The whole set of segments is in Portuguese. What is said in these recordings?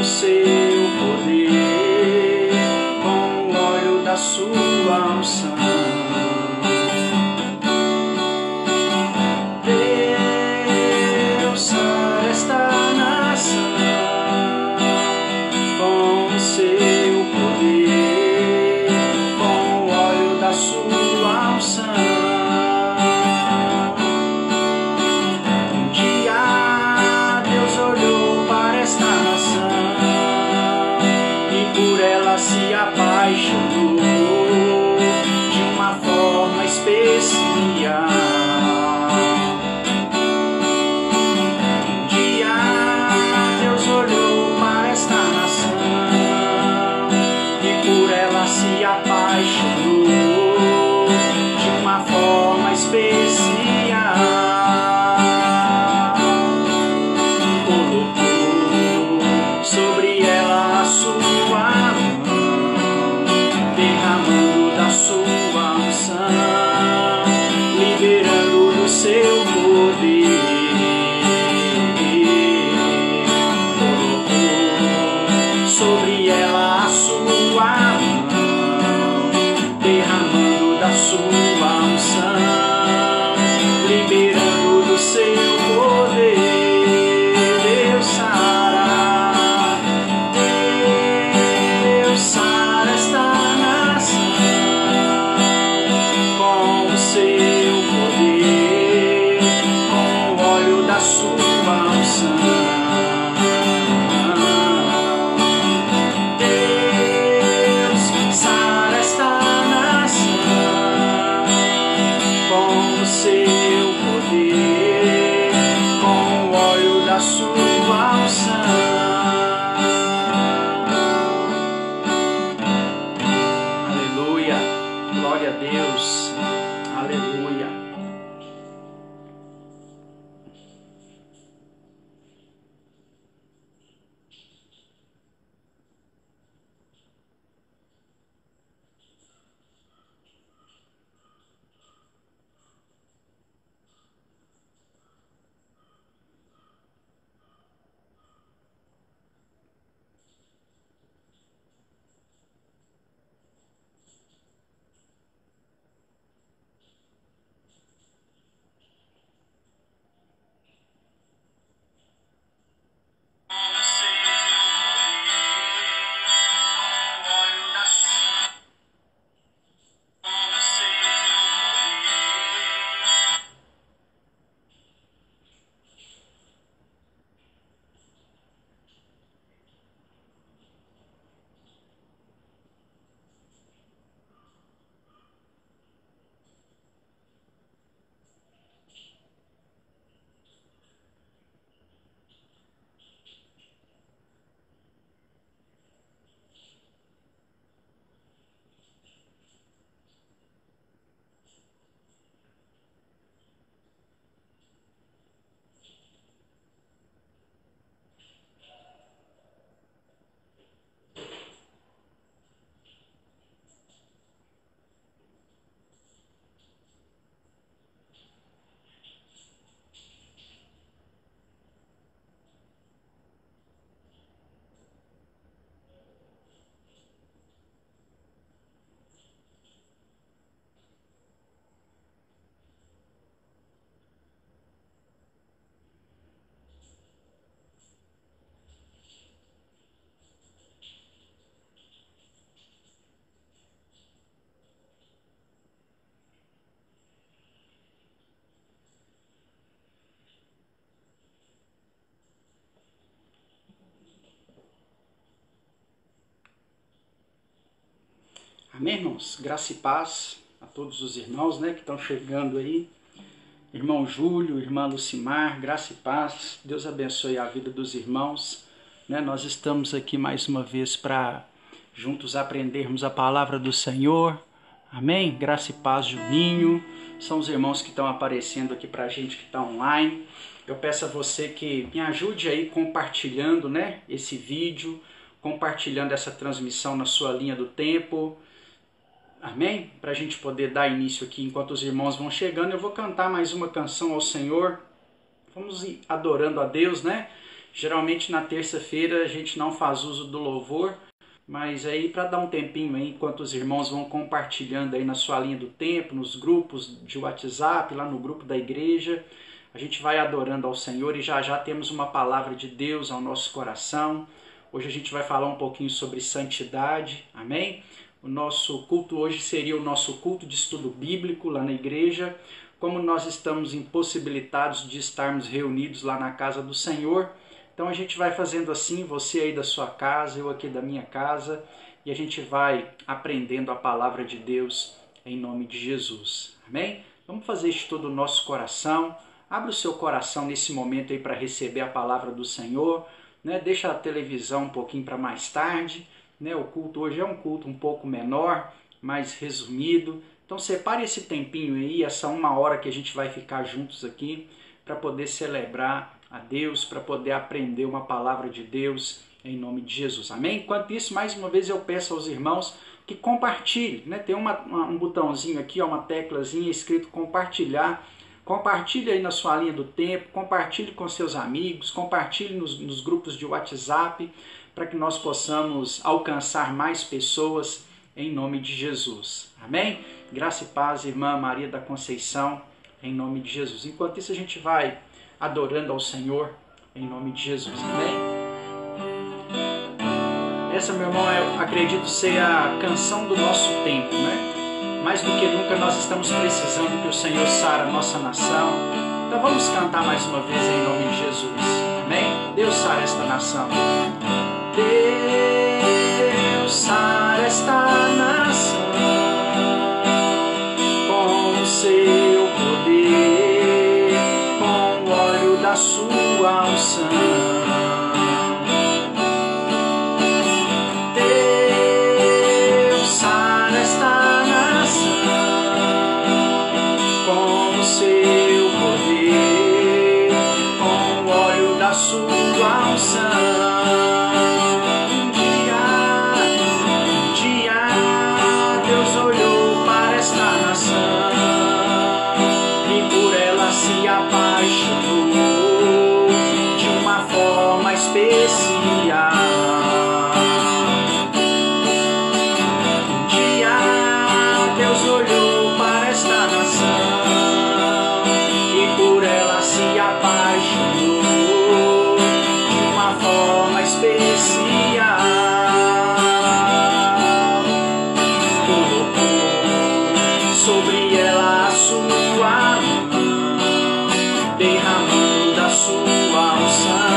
seu poder, com o óleo da sua unção. Deus, sara esta nação com o seu poder, com o óleo da sua unção. Se apaixonou de uma forma especial. Um dia Deus olhou para esta nação e por ela se apaixonou de uma forma especial. Colocou sobre ela a sua sua unção, liberando do seu poder. Colocou sobre ela a sua mão, derramando da sua unção, liberando do seu poder. Deus sara, Deus sara esta nação com o seu poder, com o óleo da sua unção. Deus sara esta nação com o seu poder, com o óleo da sua unção. Aleluia, glória a Deus. Aleluia. Amém, irmãos? Graça e paz a todos os irmãos, né, que estão chegando aí. Irmão Júlio, irmã Lucimar, graça e paz. Deus abençoe a vida dos irmãos. Né? Nós estamos aqui mais uma vez para juntos aprendermos a palavra do Senhor. Amém? Graça e paz, Julinho. São os irmãos que estão aparecendo aqui para a gente que está online. Eu peço a você que me ajude aí compartilhando, né, esse vídeo, compartilhando essa transmissão na sua linha do tempo. Amém? Para a gente poder dar início aqui enquanto os irmãos vão chegando. Eu vou cantar mais uma canção ao Senhor. Vamos ir adorando a Deus, né? Geralmente na terça-feira a gente não faz uso do louvor, mas aí para dar um tempinho aí, enquanto os irmãos vão compartilhando aí na sua linha do tempo, nos grupos de WhatsApp, lá no grupo da igreja, a gente vai adorando ao Senhor e já já temos uma palavra de Deus ao nosso coração. Hoje a gente vai falar um pouquinho sobre santidade, amém? O nosso culto hoje seria o nosso culto de estudo bíblico lá na igreja. Como nós estamos impossibilitados de estarmos reunidos lá na casa do Senhor, então a gente vai fazendo assim, você aí da sua casa, eu aqui da minha casa, e a gente vai aprendendo a palavra de Deus em nome de Jesus, amém? Vamos fazer isso todo o nosso coração. Abra o seu coração nesse momento aí para receber a palavra do Senhor, né? Deixa a televisão um pouquinho para mais tarde, né? O culto hoje é um culto um pouco menor, mais resumido. Então separe esse tempinho aí, essa 1 hora que a gente vai ficar juntos aqui, para poder celebrar a Deus, para poder aprender uma palavra de Deus em nome de Jesus, amém? Enquanto isso, mais uma vez eu peço aos irmãos que compartilhem, né? Tem um botãozinho aqui, uma teclazinha escrito compartilhar. Compartilhe aí na sua linha do tempo, compartilhe com seus amigos, compartilhe nos grupos de WhatsApp, para que nós possamos alcançar mais pessoas em nome de Jesus. Amém? Graça e paz, irmã Maria da Conceição, em nome de Jesus. Enquanto isso, a gente vai adorando ao Senhor, em nome de Jesus. Amém? Essa, meu irmão, eu acredito ser a canção do nosso tempo, né? Mais do que nunca nós estamos precisando que o Senhor sara a nossa nação. Então vamos cantar mais uma vez em nome de Jesus. Amém? Deus sara esta nação. Deus sara esta nação com o seu poder, com o óleo da sua unção. Deus sara esta nação com o seu poder, com o óleo da sua unção. Especial. Um dia Deus olhou para esta nação e por ela se apaixonou de uma forma especial. Colocou sobre ela a sua mão, derramando da sua unção,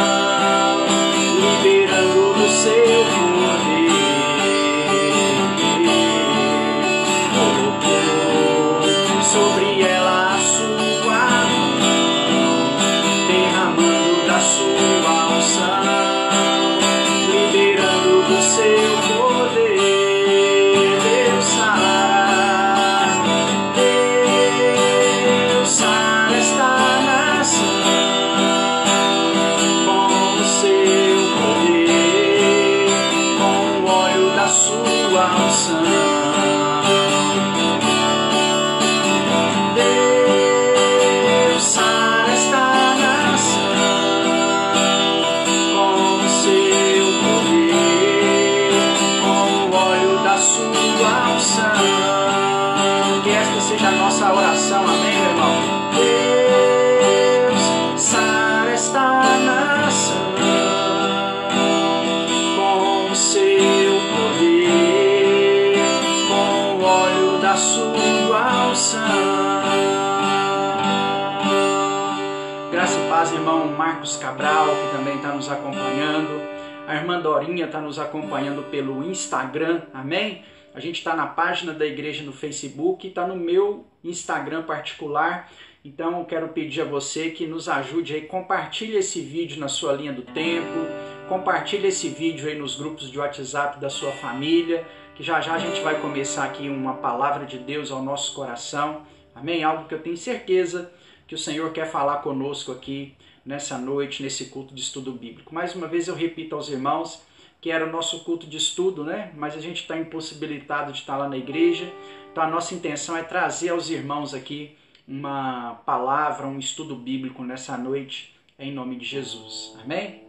liberando do seu poder. Colocou sobre ela a sua mão, derramando da sua unção, liberando do seu poder. Deus sara, Deus sara esta nação com o seu poder, com o óleo da sua unção. Deus sara esta nação com o seu poder, com o óleo da sua unção. Que esta seja a nossa oração, amém, meu irmão? Deus sara esta nação com o seu poder, com o óleo da sua unção. Graça e paz, irmão Marcos Cabral, que também está nos acompanhando. A irmã Dorinha está nos acompanhando pelo Instagram, amém? A gente está na página da igreja no Facebook, está no meu Instagram particular. Então eu quero pedir a você que nos ajude aí, compartilhe esse vídeo na sua linha do tempo, compartilhe esse vídeo aí nos grupos de WhatsApp da sua família, que já já a gente vai começar aqui uma palavra de Deus ao nosso coração, amém? Algo que eu tenho certeza que o Senhor quer falar conosco aqui nessa noite, nesse culto de estudo bíblico. Mais uma vez eu repito aos irmãos que era o nosso culto de estudo, né? Mas a gente está impossibilitado de estar lá na igreja, então a nossa intenção é trazer aos irmãos aqui uma palavra, um estudo bíblico nessa noite, em nome de Jesus. Amém?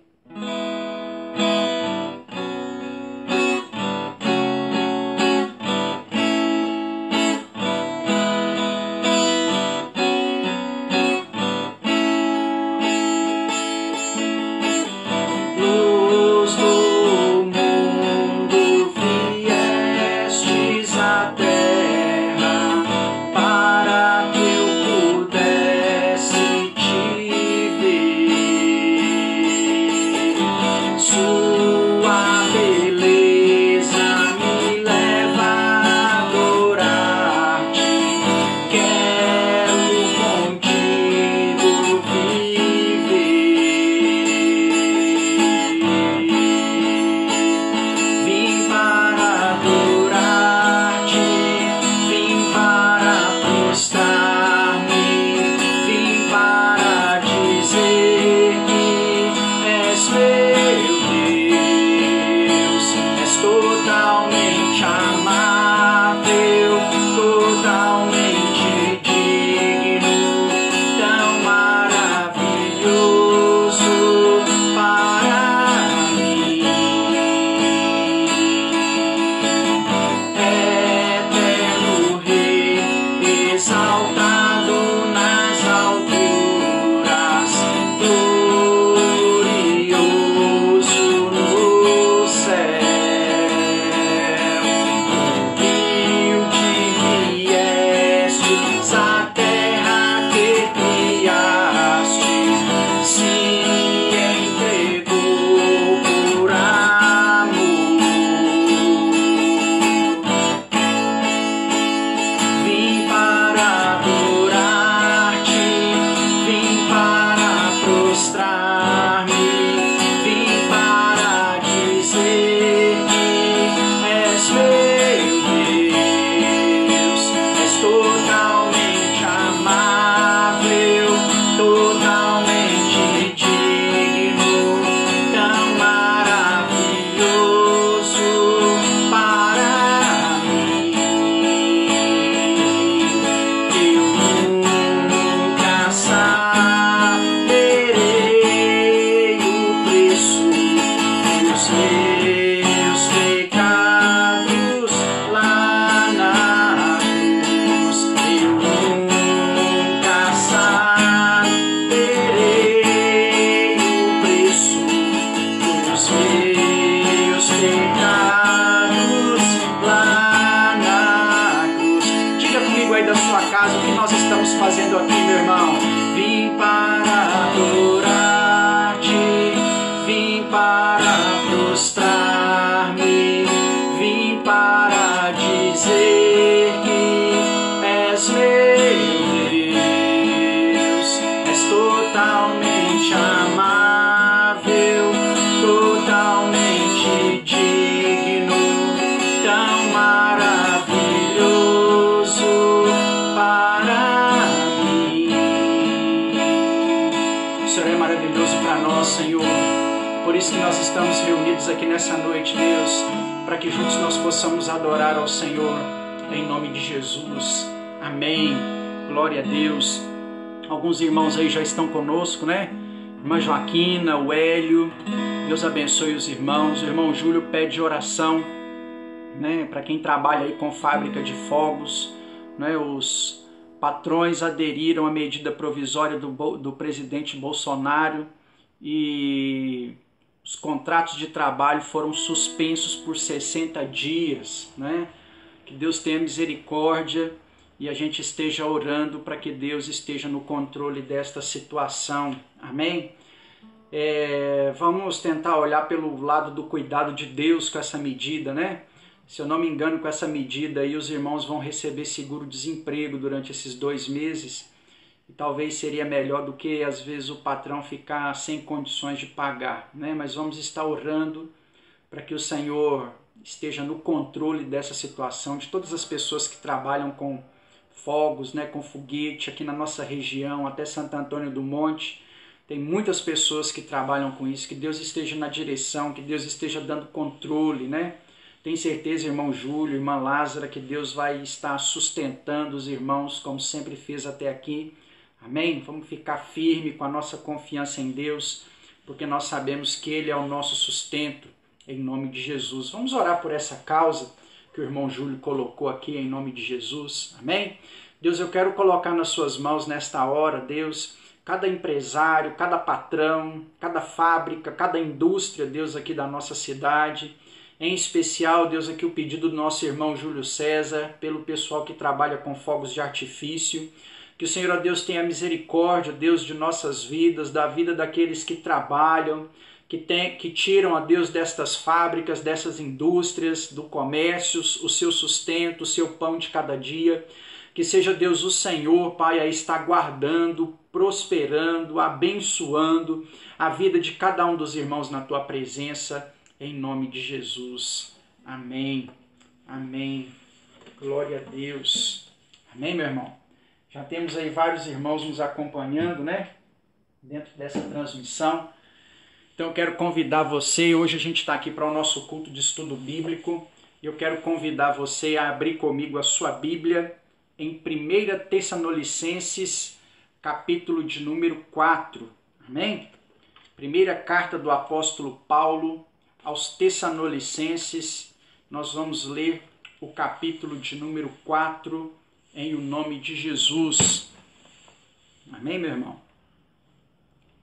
Fazendo aqui, meu irmão, vim para adorar-te, vim para prostrar-me, vim para dizer que és meu Deus, és totalmente amável, totalmente digno, tão maravilhoso para Senhor, por isso que nós estamos reunidos aqui nessa noite, Deus, para que juntos nós possamos adorar ao Senhor, em nome de Jesus, amém, glória a Deus. Alguns irmãos aí já estão conosco, né? Irmã Joaquina, o Hélio, Deus abençoe os irmãos. O irmão Júlio pede oração, né? Para quem trabalha aí com fábrica de fogos, né? Os patrões aderiram à medida provisória do presidente Bolsonaro e os contratos de trabalho foram suspensos por 60 dias, né? Que Deus tenha misericórdia e a gente esteja orando para que Deus esteja no controle desta situação, amém? Vamos tentar olhar pelo lado do cuidado de Deus com essa medida, né? Se eu não me engano, com essa medida aí os irmãos vão receber seguro-desemprego durante esses 2 meses, e talvez seria melhor do que às vezes o patrão ficar sem condições de pagar, né? Mas vamos estar orando para que o Senhor esteja no controle dessa situação, de todas as pessoas que trabalham com fogos, né, com foguete aqui na nossa região, até Santo Antônio do Monte. Tem muitas pessoas que trabalham com isso, que Deus esteja na direção, que Deus esteja dando controle, né? Tenho certeza, irmão Júlio, irmã Lázara, que Deus vai estar sustentando os irmãos como sempre fez até aqui. Amém? Vamos ficar firme com a nossa confiança em Deus, porque nós sabemos que Ele é o nosso sustento, em nome de Jesus. Vamos orar por essa causa que o irmão Júlio colocou aqui, em nome de Jesus. Amém? Deus, eu quero colocar nas suas mãos nesta hora, Deus, cada empresário, cada patrão, cada fábrica, cada indústria, Deus, aqui da nossa cidade. Em especial, Deus, aqui o pedido do nosso irmão Júlio César, pelo pessoal que trabalha com fogos de artifício. Que o Senhor, ó Deus, tenha misericórdia, Deus, de nossas vidas, da vida daqueles que trabalham, que tiram, ó Deus, destas fábricas, dessas indústrias, do comércio, o seu sustento, o seu pão de cada dia. Que seja, Deus, o Senhor, Pai, aí está guardando, prosperando, abençoando a vida de cada um dos irmãos na Tua presença, em nome de Jesus. Amém. Amém. Glória a Deus. Amém, meu irmão? Já temos aí vários irmãos nos acompanhando, né? Dentro dessa transmissão. Então eu quero convidar você, hoje a gente está aqui para o nosso culto de estudo bíblico. Eu quero convidar você a abrir comigo a sua Bíblia em 1 Tessalonicenses, capítulo de número 4. Amém? Primeira carta do apóstolo Paulo aos Tessalonicenses. Nós vamos ler o capítulo de número 4 em o nome de Jesus. Amém, meu irmão?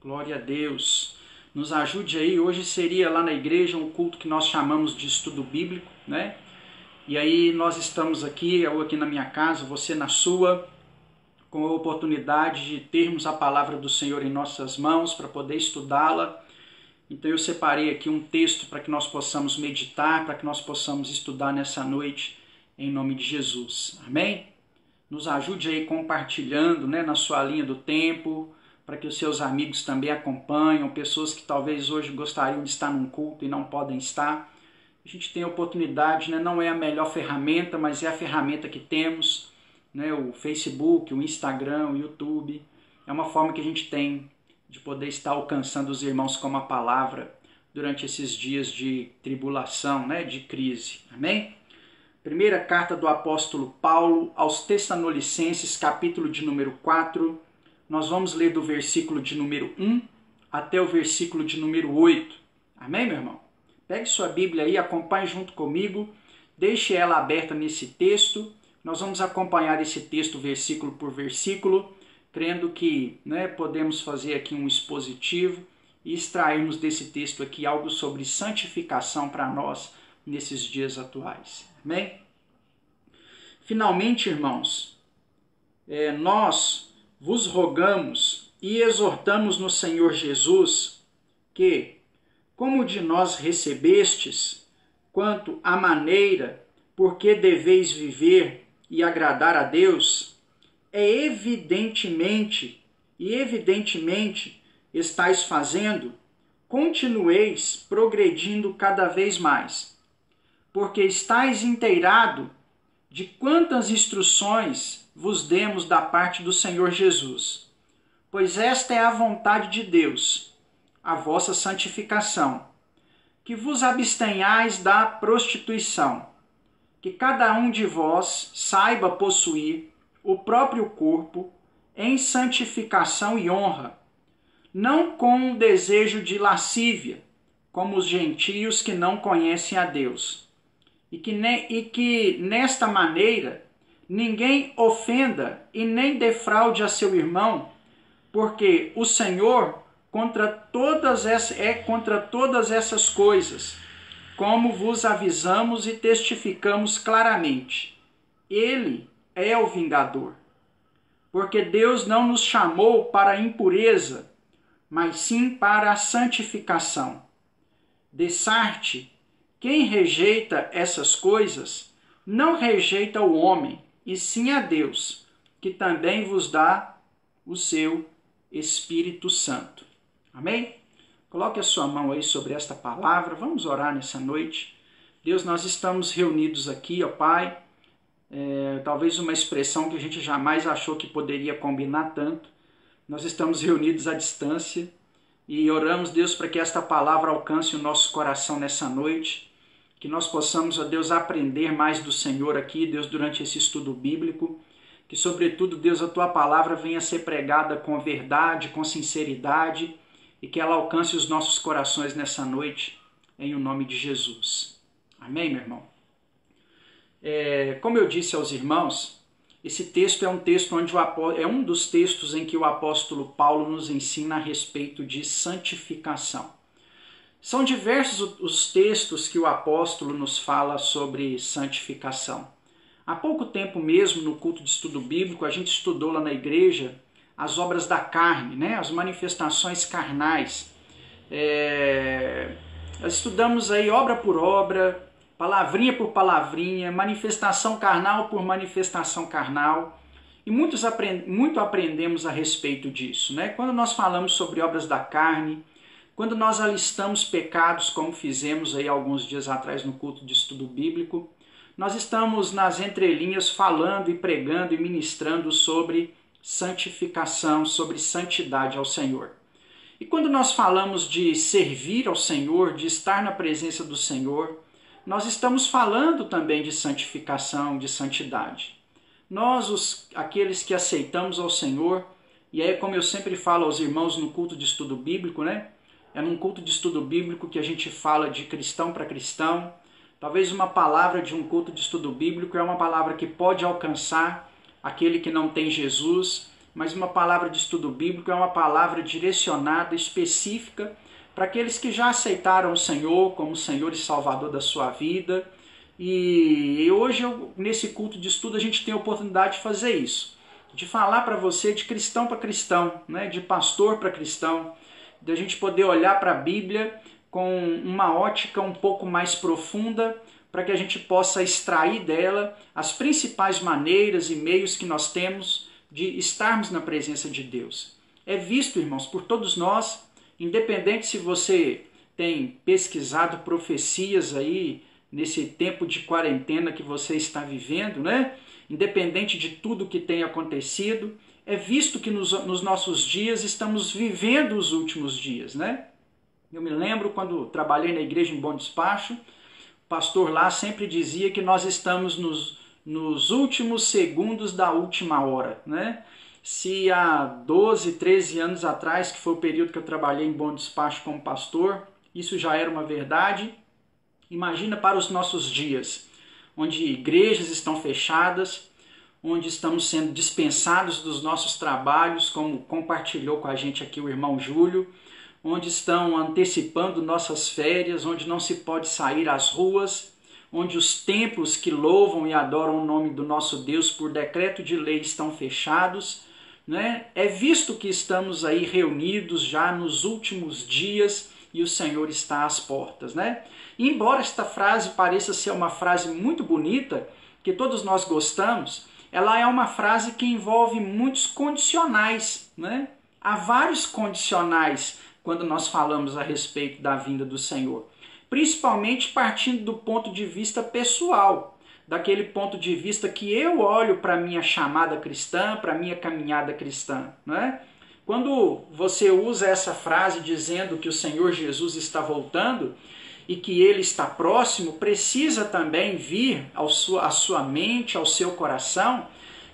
Glória a Deus. Nos ajude aí. Hoje seria lá na igreja um culto que nós chamamos de estudo bíblico, né? E aí nós estamos aqui, eu aqui na minha casa, você na sua, com a oportunidade de termos a palavra do Senhor em nossas mãos para poder estudá-la. Então eu separei aqui um texto para que nós possamos meditar, para que nós possamos estudar nessa noite, em nome de Jesus. Amém? Nos ajude aí compartilhando, né, na sua linha do tempo, para que os seus amigos também acompanhem, pessoas que talvez hoje gostariam de estar num culto e não podem estar. A gente tem a oportunidade, né, não é a melhor ferramenta, mas é a ferramenta que temos, né, o Facebook, o Instagram, o YouTube. É uma forma que a gente tem de poder estar alcançando os irmãos com a palavra durante esses dias de tribulação, né, de crise. Amém? Primeira carta do apóstolo Paulo aos Tessalonicenses, capítulo de número 4. Nós vamos ler do versículo de número 1 até o versículo de número 8. Amém, meu irmão? Pegue sua Bíblia aí, acompanhe junto comigo, deixe ela aberta nesse texto. Nós vamos acompanhar esse texto versículo por versículo, crendo que, né, podemos fazer aqui um expositivo e extrairmos desse texto aqui algo sobre santificação para nós nesses dias atuais. Amém? Finalmente, irmãos, nós vos rogamos e exortamos no Senhor Jesus que, como de nós recebestes, quanto à maneira por que deveis viver e agradar a Deus, evidentemente estáis fazendo, continueis progredindo cada vez mais, porque estáis inteirado de quantas instruções vos demos da parte do Senhor Jesus. Pois esta é a vontade de Deus, a vossa santificação, que vos abstenhais da prostituição, que cada um de vós saiba possuir o próprio corpo em santificação e honra, não com o desejo de lascívia, como os gentios que não conhecem a Deus, e que nesta maneira ninguém ofenda e nem defraude a seu irmão, porque o Senhor contra todas essas coisas, como vos avisamos e testificamos claramente. Ele é o vingador, porque Deus não nos chamou para a impureza, mas sim para a santificação. Dessarte, quem rejeita essas coisas, não rejeita o homem, e sim a Deus, que também vos dá o seu Espírito Santo. Amém? Coloque a sua mão aí sobre esta palavra. Vamos orar nessa noite. Deus, nós estamos reunidos aqui, ó Pai. Talvez uma expressão que a gente jamais achou que poderia combinar tanto. Nós estamos reunidos à distância e oramos, Deus, para que esta palavra alcance o nosso coração nessa noite. Que nós possamos, ó Deus, aprender mais do Senhor aqui, Deus, durante esse estudo bíblico. Que, sobretudo, Deus, a Tua palavra venha ser pregada com verdade, com sinceridade, e que ela alcance os nossos corações nessa noite, em o nome de Jesus. Amém, meu irmão? Como eu disse aos irmãos, esse texto é um texto onde é um dos textos em que o apóstolo Paulo nos ensina a respeito de santificação. São diversos os textos que o apóstolo nos fala sobre santificação. Há pouco tempo mesmo, no culto de estudo bíblico, a gente estudou lá na igreja as obras da carne, né? As manifestações carnais. Nós estudamos aí obra por obra, palavrinha por palavrinha, manifestação carnal por manifestação carnal. E muito aprendemos a respeito disso, né? Quando nós falamos sobre obras da carne, quando nós alistamos pecados, como fizemos aí alguns dias atrás no culto de estudo bíblico, nós estamos nas entrelinhas falando e pregando e ministrando sobre santificação, sobre santidade ao Senhor. E quando nós falamos de servir ao Senhor, de estar na presença do Senhor, nós estamos falando também de santificação, de santidade. Nós, aqueles que aceitamos ao Senhor, e é como eu sempre falo aos irmãos no culto de estudo bíblico, né? É num culto de estudo bíblico que a gente fala de cristão para cristão. Talvez uma palavra de um culto de estudo bíblico é uma palavra que pode alcançar aquele que não tem Jesus, mas uma palavra de estudo bíblico é uma palavra direcionada, específica, para aqueles que já aceitaram o Senhor como Senhor e Salvador da sua vida. E hoje, nesse culto de estudo, a gente tem a oportunidade de fazer isso, de falar para você de cristão para cristão, né? De pastor para cristão, de a gente poder olhar para a Bíblia com uma ótica um pouco mais profunda, para que a gente possa extrair dela as principais maneiras e meios que nós temos de estarmos na presença de Deus. É visto, irmãos, por todos nós, independente se você tem pesquisado profecias aí nesse tempo de quarentena que você está vivendo, né? Independente de tudo que tem acontecido, é visto que nos nossos dias estamos vivendo os últimos dias, né? Eu me lembro quando trabalhei na igreja em Bom Despacho, o pastor lá sempre dizia que nós estamos nos últimos segundos da última hora, né? Se há 12, 13 anos atrás, que foi o período que eu trabalhei em Bom Despacho como pastor, isso já era uma verdade, imagina para os nossos dias, onde igrejas estão fechadas, onde estamos sendo dispensados dos nossos trabalhos, como compartilhou com a gente aqui o irmão Júlio, onde estão antecipando nossas férias, onde não se pode sair às ruas, onde os templos que louvam e adoram o nome do nosso Deus por decreto de lei estão fechados, né? É visto que estamos aí reunidos já nos últimos dias e o Senhor está às portas, né? E embora esta frase pareça ser uma frase muito bonita, que todos nós gostamos, ela é uma frase que envolve muitos condicionais, né? Há vários condicionais quando nós falamos a respeito da vinda do Senhor, principalmente partindo do ponto de vista pessoal, daquele ponto de vista que eu olho para a minha chamada cristã, para a minha caminhada cristã, né? Quando você usa essa frase dizendo que o Senhor Jesus está voltando e que Ele está próximo, precisa também vir à sua mente, ao seu coração,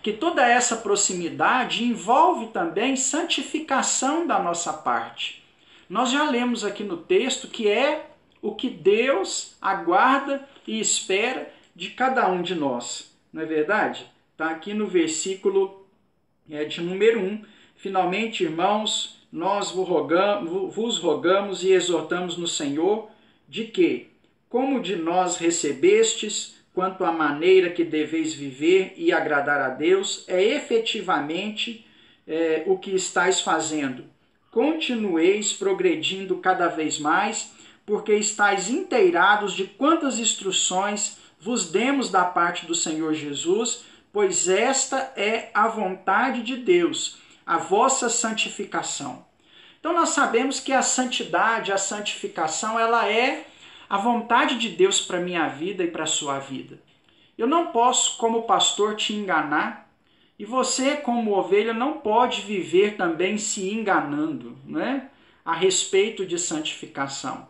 que toda essa proximidade envolve também santificação da nossa parte. Nós já lemos aqui no texto que é o que Deus aguarda e espera de cada um de nós, não é verdade? Está aqui no versículo de número 1. Finalmente, irmãos, nós vos rogamos e exortamos no Senhor de que, como de nós recebestes, quanto à maneira que deveis viver e agradar a Deus, é efetivamente o que estáis fazendo. Continueis progredindo cada vez mais, porque estáis inteirados de quantas instruções vos demos da parte do Senhor Jesus, pois esta é a vontade de Deus, a vossa santificação. Então nós sabemos que a santidade, a santificação, ela é a vontade de Deus para a minha vida e para a sua vida. Eu não posso, como pastor, te enganar, e você, como ovelha, não pode viver também se enganando, né? A respeito de santificação.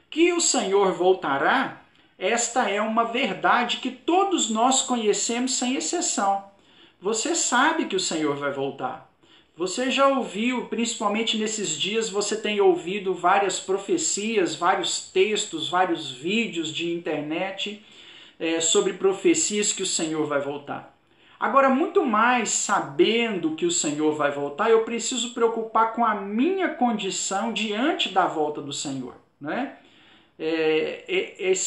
Que o Senhor voltará, esta é uma verdade que todos nós conhecemos sem exceção. Você sabe que o Senhor vai voltar. Você já ouviu, principalmente nesses dias, você tem ouvido várias profecias, vários textos, vários vídeos de internet sobre profecias que o Senhor vai voltar. Agora, muito mais sabendo que o Senhor vai voltar, eu preciso preocupar com a minha condição diante da volta do Senhor, né?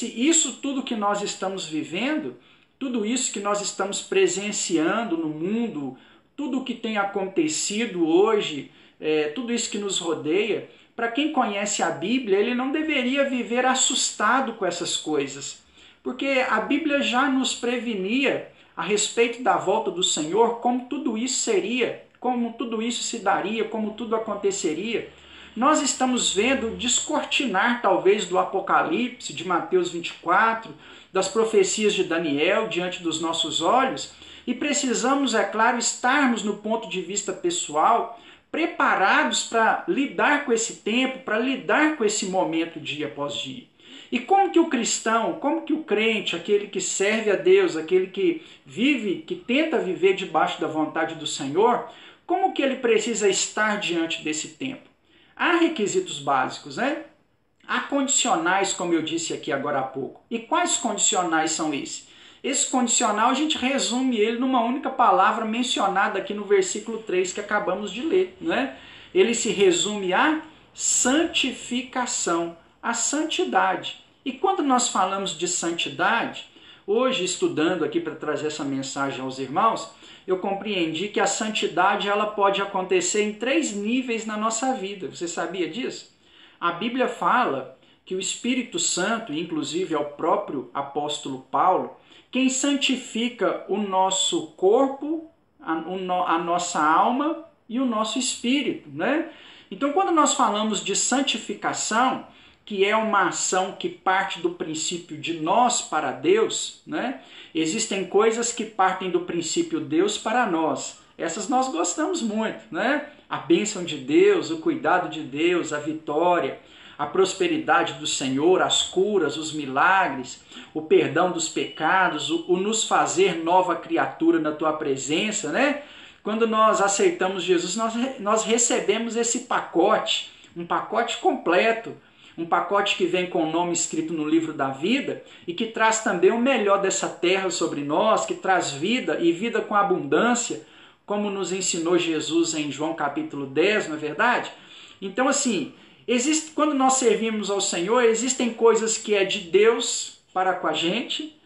Isso tudo que nós estamos vivendo, tudo isso que nós estamos presenciando no mundo, tudo o que tem acontecido hoje, tudo isso que nos rodeia, para quem conhece a Bíblia, ele não deveria viver assustado com essas coisas, porque a Bíblia já nos prevenia a respeito da volta do Senhor, como tudo isso seria, como tudo isso se daria, como tudo aconteceria. Nós estamos vendo descortinar talvez do Apocalipse, de Mateus 24, das profecias de Daniel diante dos nossos olhos, e precisamos, é claro, estarmos no ponto de vista pessoal, preparados para lidar com esse tempo, para lidar com esse momento dia após dia. E como que o cristão, como que o crente, aquele que serve a Deus, aquele que vive, que tenta viver debaixo da vontade do Senhor, como que ele precisa estar diante desse tempo? Há requisitos básicos, né? Há condicionais, como eu disse aqui agora há pouco. E quais condicionais são esses? Esse condicional a gente resume ele numa única palavra mencionada aqui no versículo 3 que acabamos de ler, né? Ele se resume a santificação, a santidade. E quando nós falamos de santidade, hoje estudando aqui para trazer essa mensagem aos irmãos, eu compreendi que a santidade ela pode acontecer em 3 níveis na nossa vida. Você sabia disso? A Bíblia fala que o Espírito Santo, inclusive é o próprio apóstolo Paulo, quem santifica o nosso corpo, a nossa alma e o nosso espírito, né? Então, quando nós falamos de santificação, que é uma ação que parte do princípio de nós para Deus, né? Existem coisas que partem do princípio Deus para nós. Essas nós gostamos muito, né? A bênção de Deus, o cuidado de Deus, a vitória, a prosperidade do Senhor, as curas, os milagres, o perdão dos pecados, o nos fazer nova criatura na tua presença, né? Quando nós aceitamos Jesus, nós recebemos esse pacote, um pacote completo, um pacote que vem com o nome escrito no livro da vida e que traz também o melhor dessa terra sobre nós, que traz vida e vida com abundância, como nos ensinou Jesus em João capítulo 10, não é verdade? Então assim, quando nós servimos ao Senhor, existem coisas que é de Deus para com a gente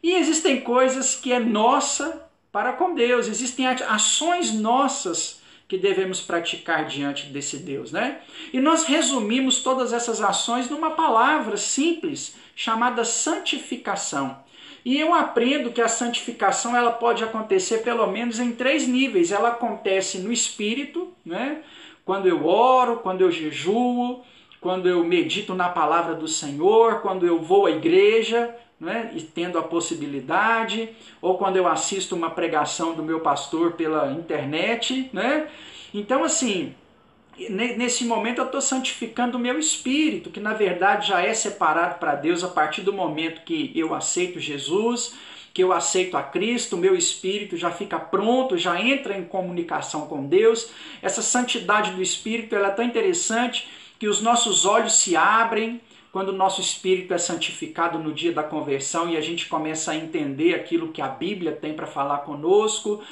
e existem coisas que é nossa para com Deus. Existem ações nossas que devemos praticar diante desse Deus, né? E nós resumimos todas essas ações numa palavra simples chamada santificação. E eu aprendo que a santificação ela pode acontecer pelo menos em 3 níveis. Ela acontece no espírito, né? Quando eu oro, quando eu jejuo, quando eu medito na palavra do Senhor, quando eu vou à igreja, né, e tendo a possibilidade, ou quando eu assisto uma pregação do meu pastor pela internet, né? Então assim, nesse momento eu estou santificando o meu espírito, que na verdade já é separado para Deus a partir do momento que eu aceito Jesus, que eu aceito a Cristo, o meu espírito já fica pronto, já entra em comunicação com Deus. Essa santidade do espírito ela é tão interessante que os nossos olhos se abrem, quando o nosso espírito é santificado no dia da conversão e a gente começa a entender aquilo que a Bíblia tem para falar conosco,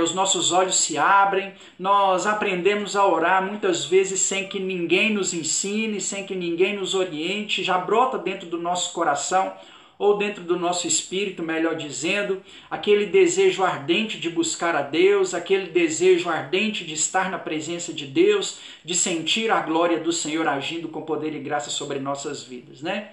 os nossos olhos se abrem, nós aprendemos a orar muitas vezes sem que ninguém nos ensine, sem que ninguém nos oriente, já brota dentro do nosso coração ou dentro do nosso espírito, melhor dizendo, aquele desejo ardente de buscar a Deus, aquele desejo ardente de estar na presença de Deus, de sentir a glória do Senhor agindo com poder e graça sobre nossas vidas, né?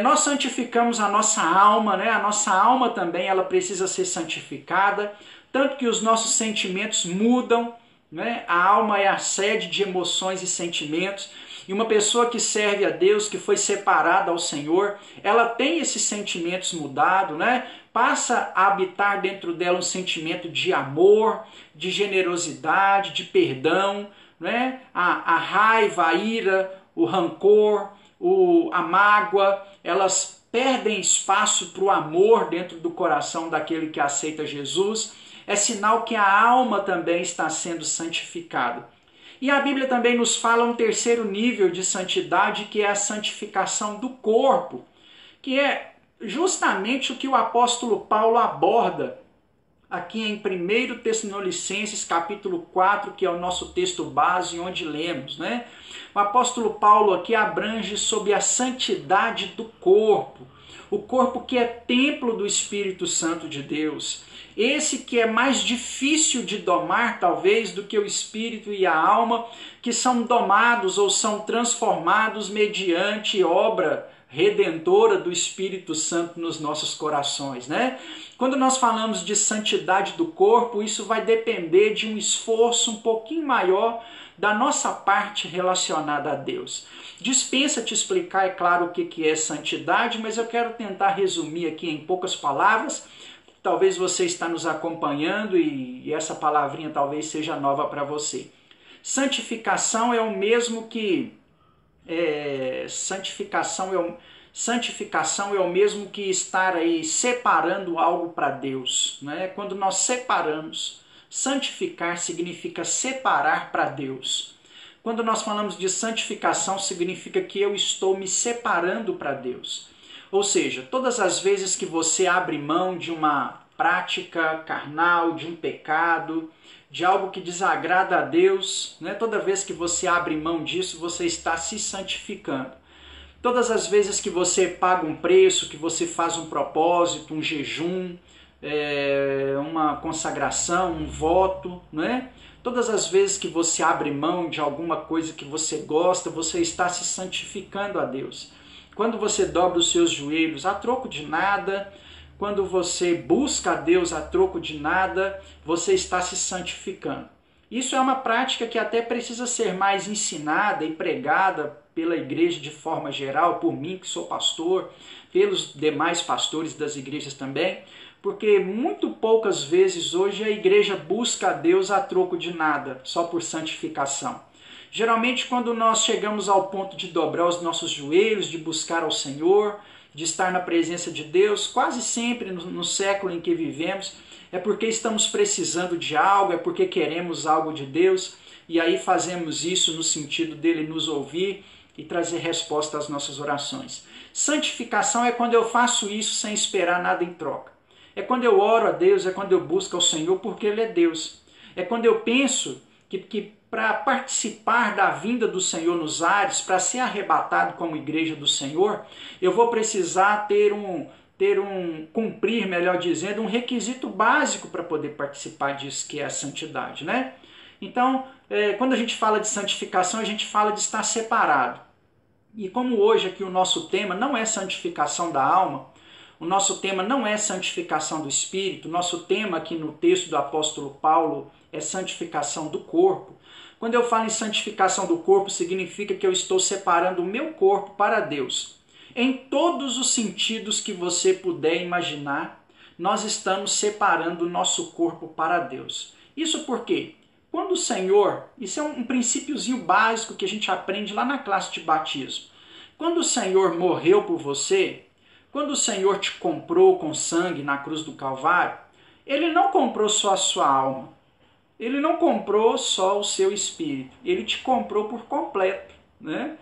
Nós santificamos a nossa alma, né? A nossa alma também ela precisa ser santificada, tanto que os nossos sentimentos mudam, né? A alma é a sede de emoções e sentimentos. E uma pessoa que serve a Deus, que foi separada ao Senhor, ela tem esses sentimentos mudados, né? Passa a habitar dentro dela um sentimento de amor, de generosidade, de perdão, né? A raiva, a ira, o rancor, a mágoa, elas perdem espaço para o amor dentro do coração daquele que aceita Jesus, é sinal que a alma também está sendo santificada. E a Bíblia também nos fala um terceiro nível de santidade, que é a santificação do corpo, que é justamente o que o apóstolo Paulo aborda aqui em 1 Tessalonicenses capítulo 4, que é o nosso texto base, onde lemos, né? O apóstolo Paulo aqui abrange sobre a santidade do corpo, o corpo que é templo do Espírito Santo de Deus, esse que é mais difícil de domar talvez do que o espírito e a alma, que são domados ou são transformados mediante obra redentora do Espírito Santo nos nossos corações, né? Quando nós falamos de santidade do corpo, isso vai depender de um esforço um pouquinho maior da nossa parte relacionada a Deus. Dispensa te explicar, é claro, o que é santidade, mas eu quero tentar resumir aqui em poucas palavras. Talvez você está nos acompanhando e essa palavrinha talvez seja nova para você. Santificação é o mesmo que santificação é o mesmo que estar aí separando algo para Deus, né? Quando nós separamos, santificar significa separar para Deus. Quando nós falamos de santificação, significa que eu estou me separando para Deus. Ou seja, todas as vezes que você abre mão de uma prática carnal, de um pecado, de algo que desagrada a Deus, né? Toda vez que você abre mão disso, você está se santificando. Todas as vezes que você paga um preço, que você faz um propósito, um jejum, uma consagração, um voto, né? Todas as vezes que você abre mão de alguma coisa que você gosta, você está se santificando a Deus. Quando você dobra os seus joelhos a troco de nada, quando você busca a Deus a troco de nada, você está se santificando. Isso é uma prática que até precisa ser mais ensinada e pregada pela igreja de forma geral, por mim que sou pastor, pelos demais pastores das igrejas também, porque muito poucas vezes hoje a igreja busca a Deus a troco de nada, só por santificação. Geralmente quando nós chegamos ao ponto de dobrar os nossos joelhos, de buscar ao Senhor, de estar na presença de Deus, quase sempre no século em que vivemos, é porque estamos precisando de algo, é porque queremos algo de Deus, e aí fazemos isso no sentido dele nos ouvir e trazer resposta às nossas orações. Santificação é quando eu faço isso sem esperar nada em troca. É quando eu oro a Deus, é quando eu busco ao Senhor porque Ele é Deus. É quando eu penso que para participar da vinda do Senhor nos ares, para ser arrebatado como igreja do Senhor, eu vou precisar cumprir, melhor dizendo, um requisito básico para poder participar disso, que é a santidade, né? Então, quando a gente fala de santificação, a gente fala de estar separado. E como hoje aqui o nosso tema não é santificação da alma, o nosso tema não é santificação do espírito, o nosso tema aqui no texto do apóstolo Paulo é santificação do corpo. Quando eu falo em santificação do corpo, significa que eu estou separando o meu corpo para Deus. Em todos os sentidos que você puder imaginar, nós estamos separando o nosso corpo para Deus. Isso por quê? Quando o Senhor, isso é um princípiozinho básico que a gente aprende lá na classe de batismo. Quando o Senhor morreu por você, quando o Senhor te comprou com sangue na cruz do Calvário, Ele não comprou só a sua alma. Ele não comprou só o seu espírito. Ele te comprou por completo, né?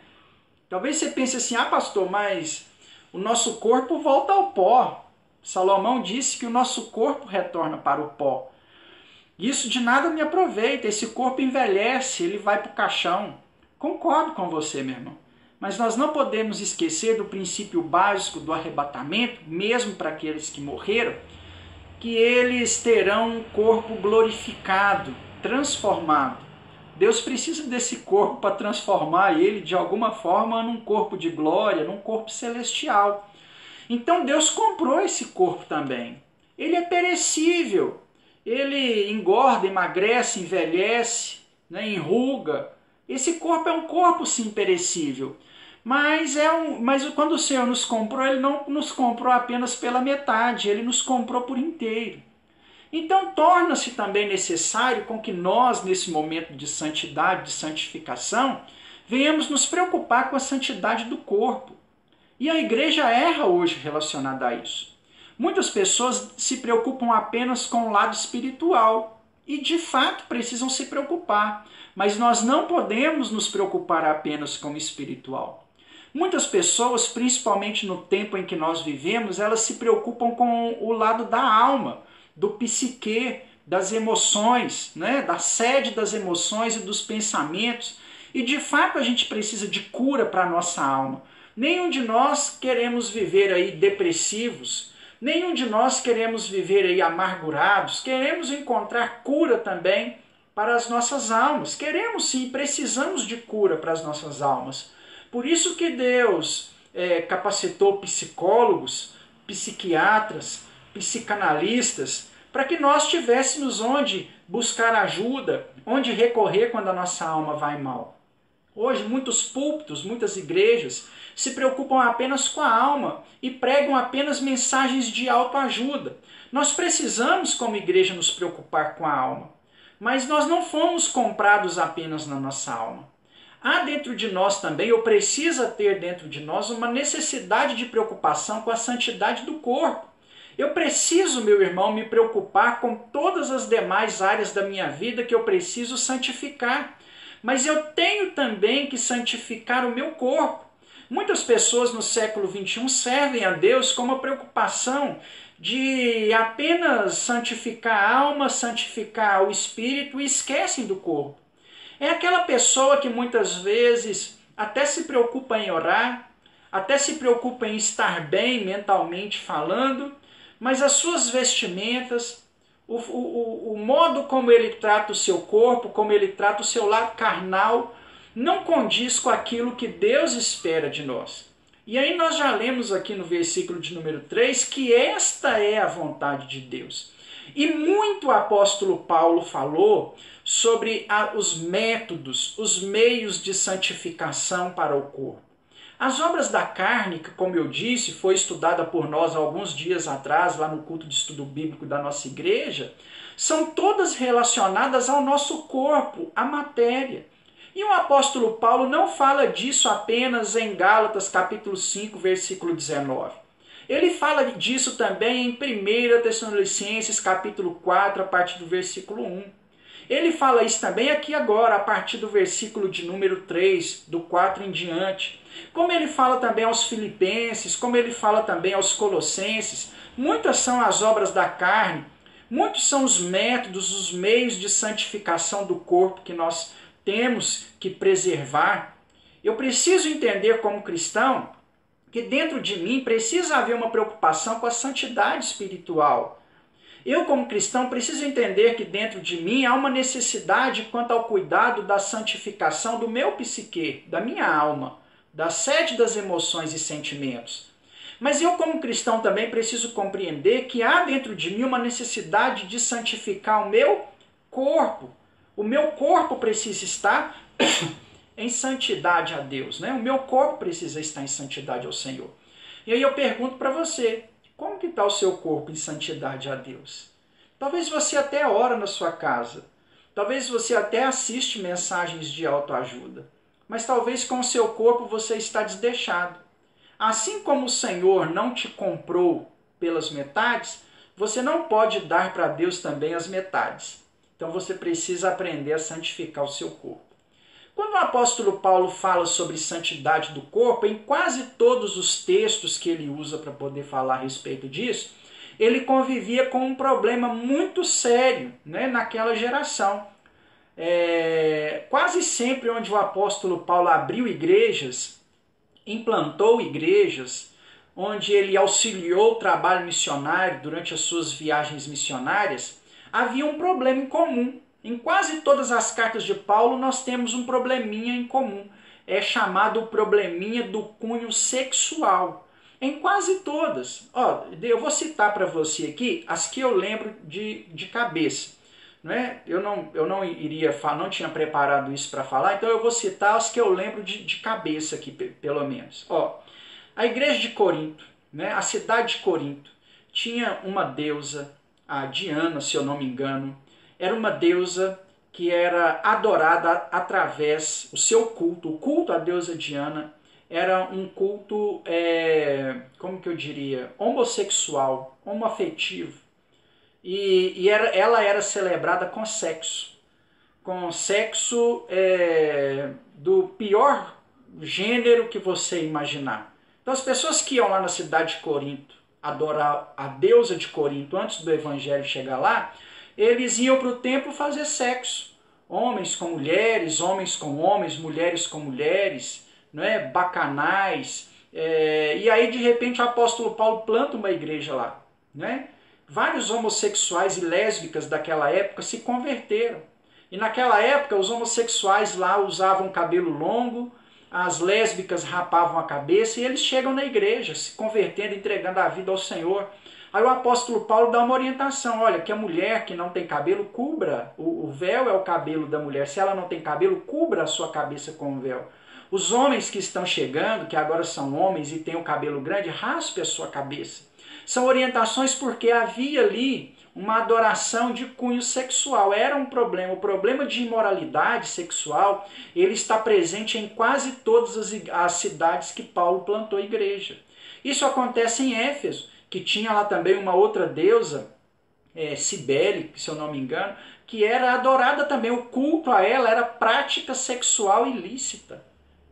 Talvez você pense assim, pastor, mas o nosso corpo volta ao pó. Salomão disse que o nosso corpo retorna para o pó. Isso de nada me aproveita, esse corpo envelhece, ele vai para o caixão. Concordo com você, meu irmão. Mas nós não podemos esquecer do princípio básico do arrebatamento, mesmo para aqueles que morreram, que eles terão um corpo glorificado, transformado. Deus precisa desse corpo para transformar ele de alguma forma num corpo de glória, num corpo celestial. Então Deus comprou esse corpo também. Ele é perecível. Ele engorda, emagrece, envelhece, né, enruga. Esse corpo é um corpo sim perecível. Mas quando o Senhor nos comprou, Ele não nos comprou apenas pela metade, Ele nos comprou por inteiro. Então torna-se também necessário com que nós, nesse momento de santidade, de santificação, venhamos nos preocupar com a santidade do corpo. E a igreja erra hoje relacionada a isso. Muitas pessoas se preocupam apenas com o lado espiritual e, de fato, precisam se preocupar. Mas nós não podemos nos preocupar apenas com o espiritual. Muitas pessoas, principalmente no tempo em que nós vivemos, elas se preocupam com o lado da alma, do psique, das emoções, né? Da sede das emoções e dos pensamentos. E de fato a gente precisa de cura para a nossa alma. Nenhum de nós queremos viver aí depressivos, nenhum de nós queremos viver aí amargurados, queremos encontrar cura também para as nossas almas. Queremos sim, precisamos de cura para as nossas almas. Por isso que Deus capacitou psicólogos, psiquiatras, psicanalistas, para que nós tivéssemos onde buscar ajuda, onde recorrer quando a nossa alma vai mal. Hoje, muitos púlpitos, muitas igrejas se preocupam apenas com a alma e pregam apenas mensagens de autoajuda. Nós precisamos, como igreja, nos preocupar com a alma, mas nós não fomos comprados apenas na nossa alma. Há dentro de nós também, ou precisa ter dentro de nós, uma necessidade de preocupação com a santidade do corpo. Eu preciso, meu irmão, me preocupar com todas as demais áreas da minha vida que eu preciso santificar. Mas eu tenho também que santificar o meu corpo. Muitas pessoas no século XXI servem a Deus com uma preocupação de apenas santificar a alma, santificar o espírito e esquecem do corpo. É aquela pessoa que muitas vezes até se preocupa em orar, até se preocupa em estar bem mentalmente falando, mas as suas vestimentas, o modo como ele trata o seu corpo, como ele trata o seu lado carnal, não condiz com aquilo que Deus espera de nós. E aí nós já lemos aqui no versículo de número 3 que esta é a vontade de Deus. E muito o apóstolo Paulo falou sobre os métodos, os meios de santificação para o corpo. As obras da carne, que, como eu disse, foi estudada por nós alguns dias atrás, lá no culto de estudo bíblico da nossa igreja, são todas relacionadas ao nosso corpo, à matéria. E o apóstolo Paulo não fala disso apenas em Gálatas capítulo 5, versículo 19. Ele fala disso também em 1 Tessalonicenses capítulo 4, a partir do versículo 1. Ele fala isso também aqui agora, a partir do versículo de número 3, do 4 em diante. Como ele fala também aos Filipenses, como ele fala também aos Colossenses. Muitas são as obras da carne, muitos são os métodos, os meios de santificação do corpo que nós temos que preservar. Eu preciso entender como cristão que dentro de mim precisa haver uma preocupação com a santidade espiritual. Eu, como cristão, preciso entender que dentro de mim há uma necessidade quanto ao cuidado da santificação do meu psique, da minha alma, da sede das emoções e sentimentos. Mas eu, como cristão, também preciso compreender que há dentro de mim uma necessidade de santificar o meu corpo. O meu corpo precisa estar em santidade a Deus, né? O meu corpo precisa estar em santidade ao Senhor. E aí eu pergunto para você, como que está o seu corpo em santidade a Deus? Talvez você até ora na sua casa. Talvez você até assiste mensagens de autoajuda. Mas talvez com o seu corpo você está desdeixado. Assim como o Senhor não te comprou pelas metades, você não pode dar para Deus também as metades. Então você precisa aprender a santificar o seu corpo. Quando o apóstolo Paulo fala sobre santidade do corpo, em quase todos os textos que ele usa para poder falar a respeito disso, ele convivia com um problema muito sério, né, naquela geração. Quase sempre onde o apóstolo Paulo abriu igrejas, implantou igrejas, onde ele auxiliou o trabalho missionário durante as suas viagens missionárias, havia um problema em comum. Em quase todas as cartas de Paulo nós temos um probleminha em comum. É chamado o probleminha do cunho sexual. Em quase todas. Eu vou citar para você aqui as que eu lembro de cabeça. Né? Eu não iria falar, não tinha preparado isso para falar, então eu vou citar as que eu lembro de cabeça aqui, pelo menos. A igreja de Corinto, né? A cidade de Corinto, tinha uma deusa, a Diana, se eu não me engano. Era uma deusa que era adorada através, o seu culto, o culto à deusa Diana, era um culto, como que eu diria, homossexual, homoafetivo. Ela era celebrada com sexo do pior gênero que você imaginar. Então as pessoas que iam lá na cidade de Corinto adorar a deusa de Corinto antes do evangelho chegar lá, eles iam para o templo fazer sexo. Homens com mulheres, homens com homens, mulheres com mulheres, não é? Bacanais. E aí de repente o apóstolo Paulo planta uma igreja lá, né? Vários homossexuais e lésbicas daquela época se converteram. E naquela época os homossexuais lá usavam cabelo longo, as lésbicas rapavam a cabeça e eles chegam na igreja, se convertendo, entregando a vida ao Senhor. Aí o apóstolo Paulo dá uma orientação, olha, que a mulher que não tem cabelo, cubra, o véu é o cabelo da mulher, se ela não tem cabelo, cubra a sua cabeça com o véu. Os homens que estão chegando, que agora são homens e têm o cabelo grande, raspe a sua cabeça. São orientações porque havia ali uma adoração de cunho sexual. Era um problema. O problema de imoralidade sexual, ele está presente em quase todas as cidades que Paulo plantou igreja. Isso acontece em Éfeso, que tinha lá também uma outra deusa, Cibele, se eu não me engano, que era adorada também. O culto a ela era prática sexual ilícita.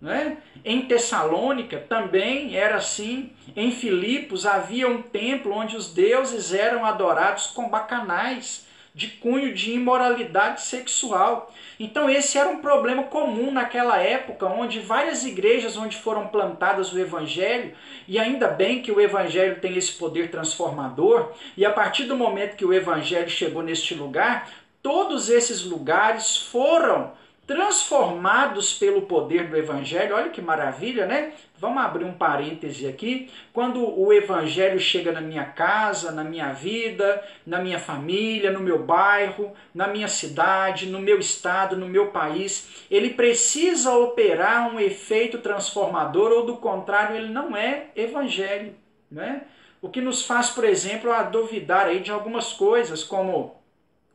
Né? Em Tessalônica também era assim. Em Filipos havia um templo onde os deuses eram adorados com bacanais, de cunho de imoralidade sexual. Então esse era um problema comum naquela época, onde várias igrejas onde foram plantadas o evangelho, e ainda bem que o evangelho tem esse poder transformador, e a partir do momento que o evangelho chegou neste lugar, todos esses lugares foram transformados pelo poder do evangelho. Olha que maravilha, né? Vamos abrir um parêntese aqui. Quando o evangelho chega na minha casa, na minha vida, na minha família, no meu bairro, na minha cidade, no meu estado, no meu país, ele precisa operar um efeito transformador, ou do contrário, ele não é evangelho, né? O que nos faz, por exemplo, a duvidar aí de algumas coisas, como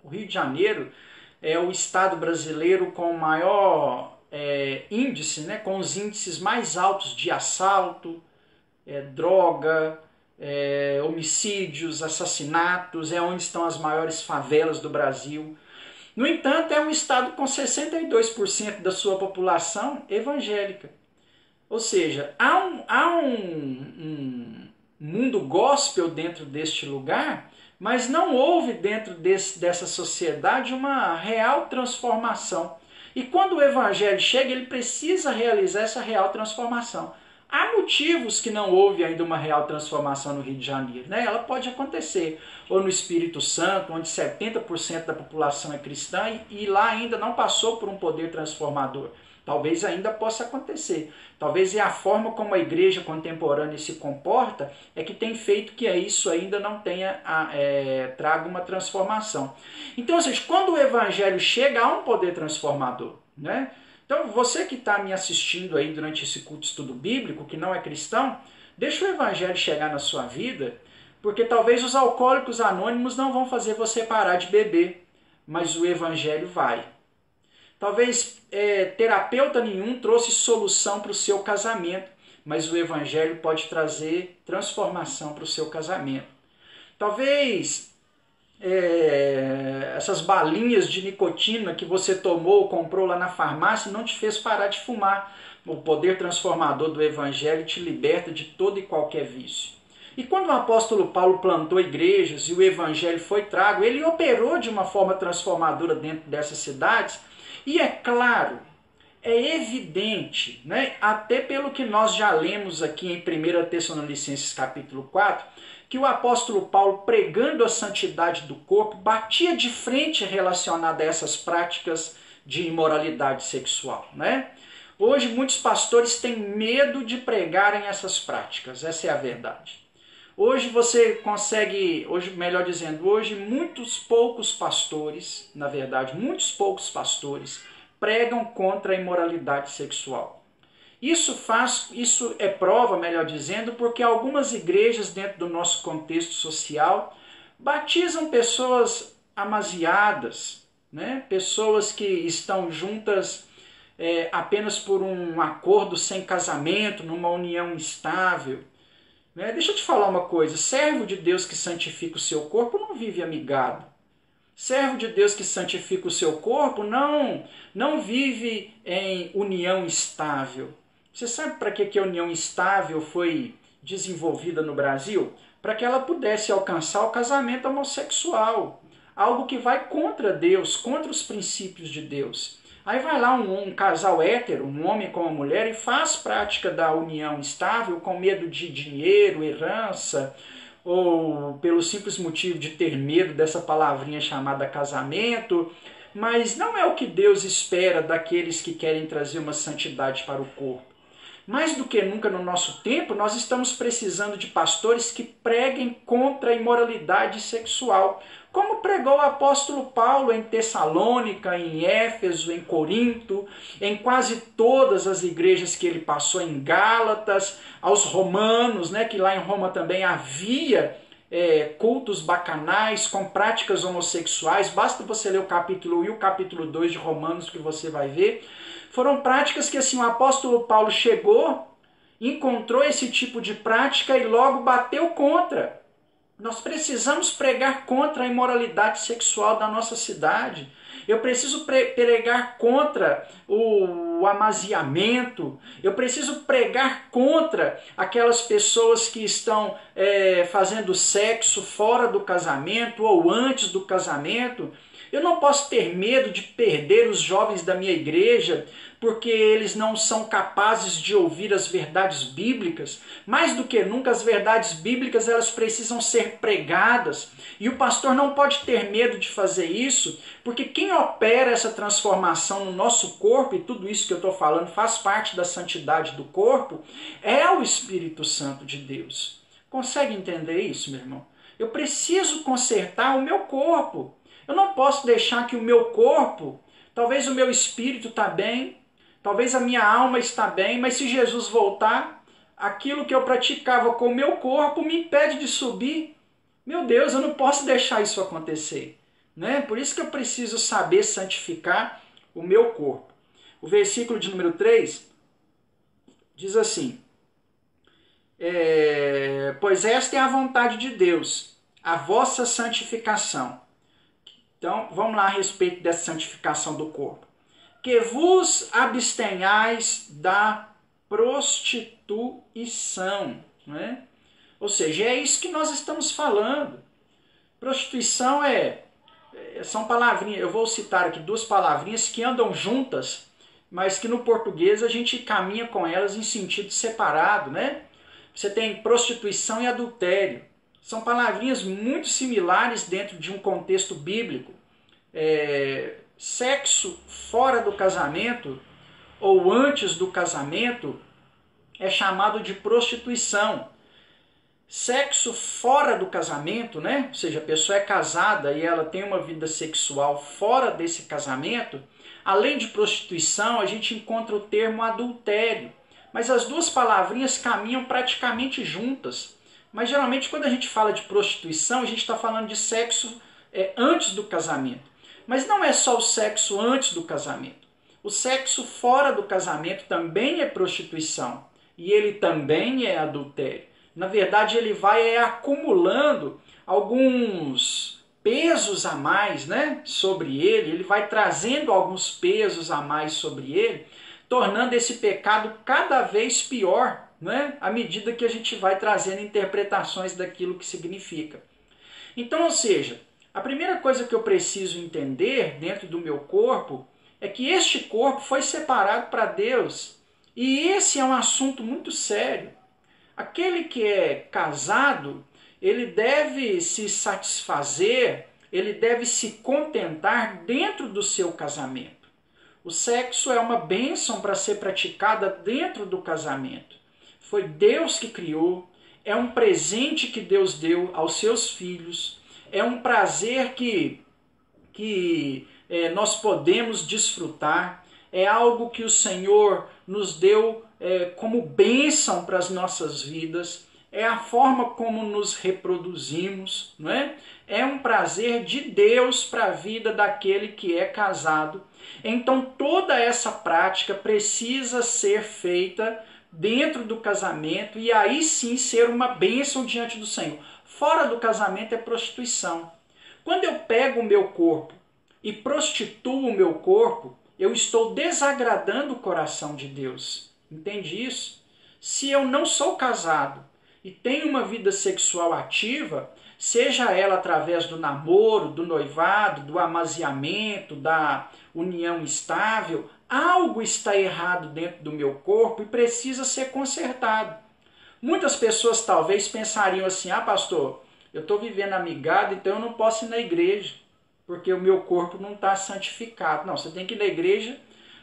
o Rio de Janeiro é o estado brasileiro com o maior índice, né, com os índices mais altos de assalto, droga, homicídios, assassinatos, é onde estão as maiores favelas do Brasil. No entanto, é um estado com 62% da sua população evangélica. Ou seja, há um mundo gospel dentro deste lugar, mas não houve dentro dessa sociedade uma real transformação. E quando o evangelho chega, ele precisa realizar essa real transformação. Há motivos que não houve ainda uma real transformação no Rio de Janeiro, né? Ela pode acontecer, ou no Espírito Santo, onde 70% da população é cristã e lá ainda não passou por um poder transformador. Talvez ainda possa acontecer. Talvez é a forma como a igreja contemporânea se comporta é que tem feito que isso ainda não tenha traga uma transformação. Então, ou seja, quando o evangelho chega, há um poder transformador, né? Então, você que está me assistindo aí durante esse culto de estudo bíblico, que não é cristão, deixa o evangelho chegar na sua vida, porque talvez os alcoólicos anônimos não vão fazer você parar de beber, mas o evangelho vai. Talvez terapeuta nenhum trouxe solução para o seu casamento, mas o evangelho pode trazer transformação para o seu casamento. Talvez essas balinhas de nicotina que você tomou ou comprou lá na farmácia não te fez parar de fumar. O poder transformador do evangelho te liberta de todo e qualquer vício. E quando o apóstolo Paulo plantou igrejas e o evangelho foi trago, ele operou de uma forma transformadora dentro dessas cidades. E é claro, é evidente, né, até pelo que nós já lemos aqui em 1 Tessalonicenses capítulo 4, que o apóstolo Paulo, pregando a santidade do corpo, batia de frente relacionada a essas práticas de imoralidade sexual, né? Hoje muitos pastores têm medo de pregarem essas práticas, essa é a verdade. Hoje você consegue, hoje muitos poucos pastores, na verdade, muitos poucos pastores pregam contra a imoralidade sexual. Isso é prova, melhor dizendo, porque algumas igrejas dentro do nosso contexto social batizam pessoas amaziadas, né? Pessoas que estão juntas apenas por um acordo sem casamento, numa união instável. Né? Deixa eu te falar uma coisa, servo de Deus que santifica o seu corpo não vive amigado. Servo de Deus que santifica o seu corpo não vive em união estável. Você sabe para que a união estável foi desenvolvida no Brasil? Para que ela pudesse alcançar o casamento homossexual. Algo que vai contra Deus, contra os princípios de Deus. Aí vai lá um casal hétero, um homem com uma mulher, e faz prática da união estável com medo de dinheiro, herança, ou pelo simples motivo de ter medo dessa palavrinha chamada casamento, mas não é o que Deus espera daqueles que querem trazer uma santidade para o corpo. Mais do que nunca no nosso tempo, nós estamos precisando de pastores que preguem contra a imoralidade sexual, como pregou o apóstolo Paulo em Tessalônica, em Éfeso, em Corinto, em quase todas as igrejas que ele passou, em Gálatas, aos romanos, né, que lá em Roma também havia cultos bacanais com práticas homossexuais. Basta você ler o capítulo 1 e o capítulo 2 de Romanos que você vai ver. Foram práticas que assim, o apóstolo Paulo chegou, encontrou esse tipo de prática e logo bateu contra. Nós precisamos pregar contra a imoralidade sexual da nossa cidade. Eu preciso pregar contra o amaziamento. Eu preciso pregar contra aquelas pessoas que estão fazendo sexo fora do casamento ou antes do casamento. Eu não posso ter medo de perder os jovens da minha igreja porque eles não são capazes de ouvir as verdades bíblicas. Mais do que nunca, as verdades bíblicas elas precisam ser pregadas. E o pastor não pode ter medo de fazer isso, porque quem opera essa transformação no nosso corpo, e tudo isso que eu estou falando faz parte da santidade do corpo, é o Espírito Santo de Deus. Consegue entender isso, meu irmão? Eu preciso consertar o meu corpo. Eu não posso deixar que o meu corpo, talvez o meu espírito está bem, talvez a minha alma está bem, mas se Jesus voltar, aquilo que eu praticava com o meu corpo me impede de subir. Meu Deus, eu não posso deixar isso acontecer. Né? Por isso que eu preciso saber santificar o meu corpo. O versículo de número 3 diz assim, pois esta é a vontade de Deus, a vossa santificação. Então, vamos lá a respeito dessa santificação do corpo. Que vos abstenhais da prostituição. Né? Ou seja, é isso que nós estamos falando. Prostituição são palavrinhas, eu vou citar aqui duas palavrinhas que andam juntas, mas que no português a gente caminha com elas em sentido separado. Né? Você tem prostituição e adultério. São palavrinhas muito similares dentro de um contexto bíblico. Sexo fora do casamento ou antes do casamento é chamado de prostituição. Sexo fora do casamento, né? Ou seja, a pessoa é casada e ela tem uma vida sexual fora desse casamento, além de prostituição, a gente encontra o termo adultério. Mas as duas palavrinhas caminham praticamente juntas. Mas geralmente quando a gente fala de prostituição, a gente está falando de sexo antes do casamento. Mas não é só o sexo antes do casamento. O sexo fora do casamento também é prostituição. E ele também é adultério. Na verdade, ele vai acumulando alguns pesos a mais, né, sobre ele. Ele vai trazendo alguns pesos a mais sobre ele, tornando esse pecado cada vez pior, né, à medida que a gente vai trazendo interpretações daquilo que significa. Então, ou seja, a primeira coisa que eu preciso entender dentro do meu corpo é que este corpo foi separado para Deus. E esse é um assunto muito sério. Aquele que é casado, ele deve se satisfazer, ele deve se contentar dentro do seu casamento. O sexo é uma bênção para ser praticada dentro do casamento. Foi Deus que criou, é um presente que Deus deu aos seus filhos, é um prazer que nós podemos desfrutar, é algo que o Senhor nos deu como bênção para as nossas vidas, é a forma como nos reproduzimos, não é? É um prazer de Deus para a vida daquele que é casado. Então toda essa prática precisa ser feita dentro do casamento e aí sim ser uma bênção diante do Senhor. Fora do casamento é prostituição. Quando eu pego o meu corpo e prostituo o meu corpo, eu estou desagradando o coração de Deus. Entende isso? Se eu não sou casado e tenho uma vida sexual ativa, seja ela através do namoro, do noivado, do amaziamento, da união estável, algo está errado dentro do meu corpo e precisa ser consertado. Muitas pessoas talvez pensariam assim, pastor, eu estou vivendo amigado, então eu não posso ir na igreja, porque o meu corpo não está santificado. Não, você tem que ir na igreja,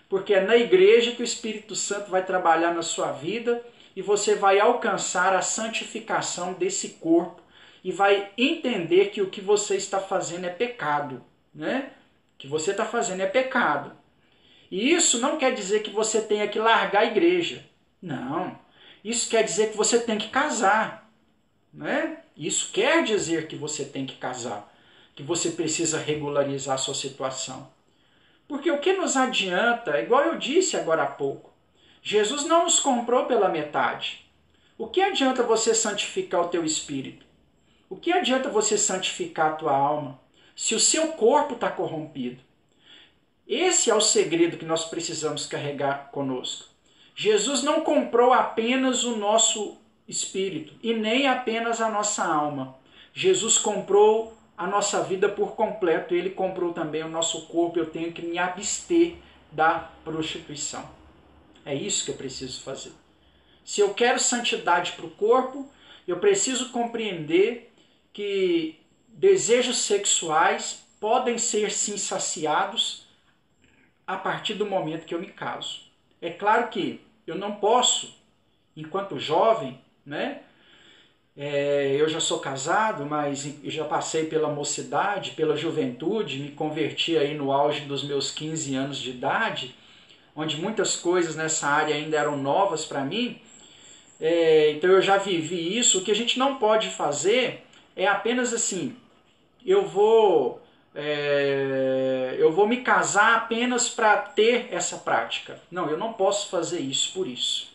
porque é na igreja que o Espírito Santo vai trabalhar na sua vida e você vai alcançar a santificação desse corpo e vai entender que o que você está fazendo é pecado, né? O que você está fazendo é pecado. E isso não quer dizer que você tenha que largar a igreja. Não. Isso quer dizer que você tem que casar, né? Isso quer dizer que você tem que casar, que você precisa regularizar a sua situação. Porque o que nos adianta, igual eu disse agora há pouco, Jesus não nos comprou pela metade. O que adianta você santificar o teu espírito? O que adianta você santificar a tua alma se o seu corpo está corrompido? Esse é o segredo que nós precisamos carregar conosco. Jesus não comprou apenas o nosso espírito e nem apenas a nossa alma. Jesus comprou a nossa vida por completo. Ele comprou também o nosso corpo. Eu tenho que me abster da prostituição. É isso que eu preciso fazer. Se eu quero santidade para o corpo, eu preciso compreender que desejos sexuais podem ser sim saciados a partir do momento que eu me caso. É claro que eu não posso, enquanto jovem, né? Eu já sou casado, mas eu já passei pela mocidade, pela juventude, me converti aí no auge dos meus 15 anos de idade, onde muitas coisas nessa área ainda eram novas para mim. Então eu já vivi isso. O que a gente não pode fazer é apenas assim, eu vou me casar apenas para ter essa prática. Não, eu não posso fazer isso por isso.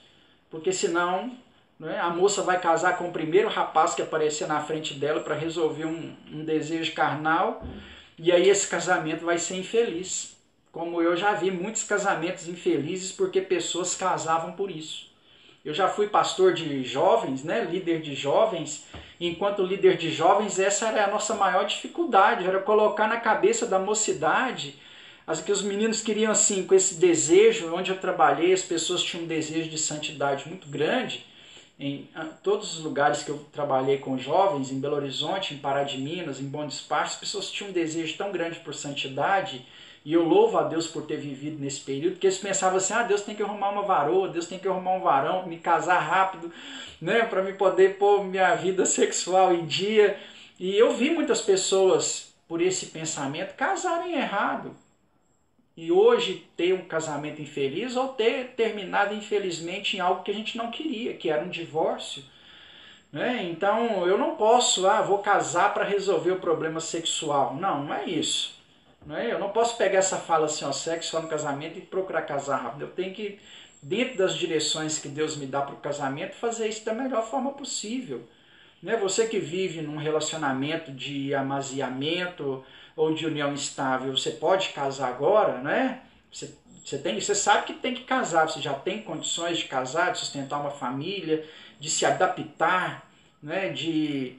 Porque senão, né, a moça vai casar com o primeiro rapaz que aparecer na frente dela para resolver um desejo carnal, e aí esse casamento vai ser infeliz. Como eu já vi muitos casamentos infelizes porque pessoas casavam por isso. Eu já fui pastor de jovens, né, líder de jovens. Enquanto líder de jovens, essa era a nossa maior dificuldade, era colocar na cabeça da mocidade, que os meninos queriam assim, com esse desejo, onde eu trabalhei, as pessoas tinham um desejo de santidade muito grande. Em todos os lugares que eu trabalhei com jovens, em Belo Horizonte, em Pará de Minas, em Bom Despacho, as pessoas tinham um desejo tão grande por santidade. E eu louvo a Deus por ter vivido nesse período, porque eles pensavam assim, Deus tem que arrumar uma varoa, Deus tem que arrumar um varão, me casar rápido, né, para me poder pôr minha vida sexual em dia. E eu vi muitas pessoas, por esse pensamento, casarem errado. E hoje ter um casamento infeliz ou ter terminado infelizmente em algo que a gente não queria, que era um divórcio. Né? Então eu não posso, vou casar para resolver o problema sexual. Não, não é isso. Eu não posso pegar essa fala assim, sexo só no casamento e procurar casar rápido. Eu tenho que, dentro das direções que Deus me dá para o casamento, fazer isso da melhor forma possível. Você que vive num relacionamento de amaziamento ou de união estável, você pode casar agora, né? Você sabe que tem que casar, você já tem condições de casar, de sustentar uma família, de se adaptar, né? de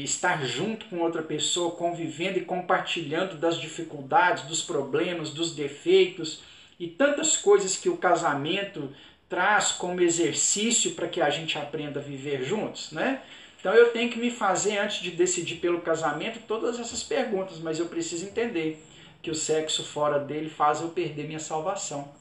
estar junto com outra pessoa, convivendo e compartilhando das dificuldades, dos problemas, dos defeitos e tantas coisas que o casamento traz como exercício para que a gente aprenda a viver juntos, né? Então eu tenho que me fazer, antes de decidir pelo casamento, todas essas perguntas, mas eu preciso entender que o sexo fora dele faz eu perder minha salvação,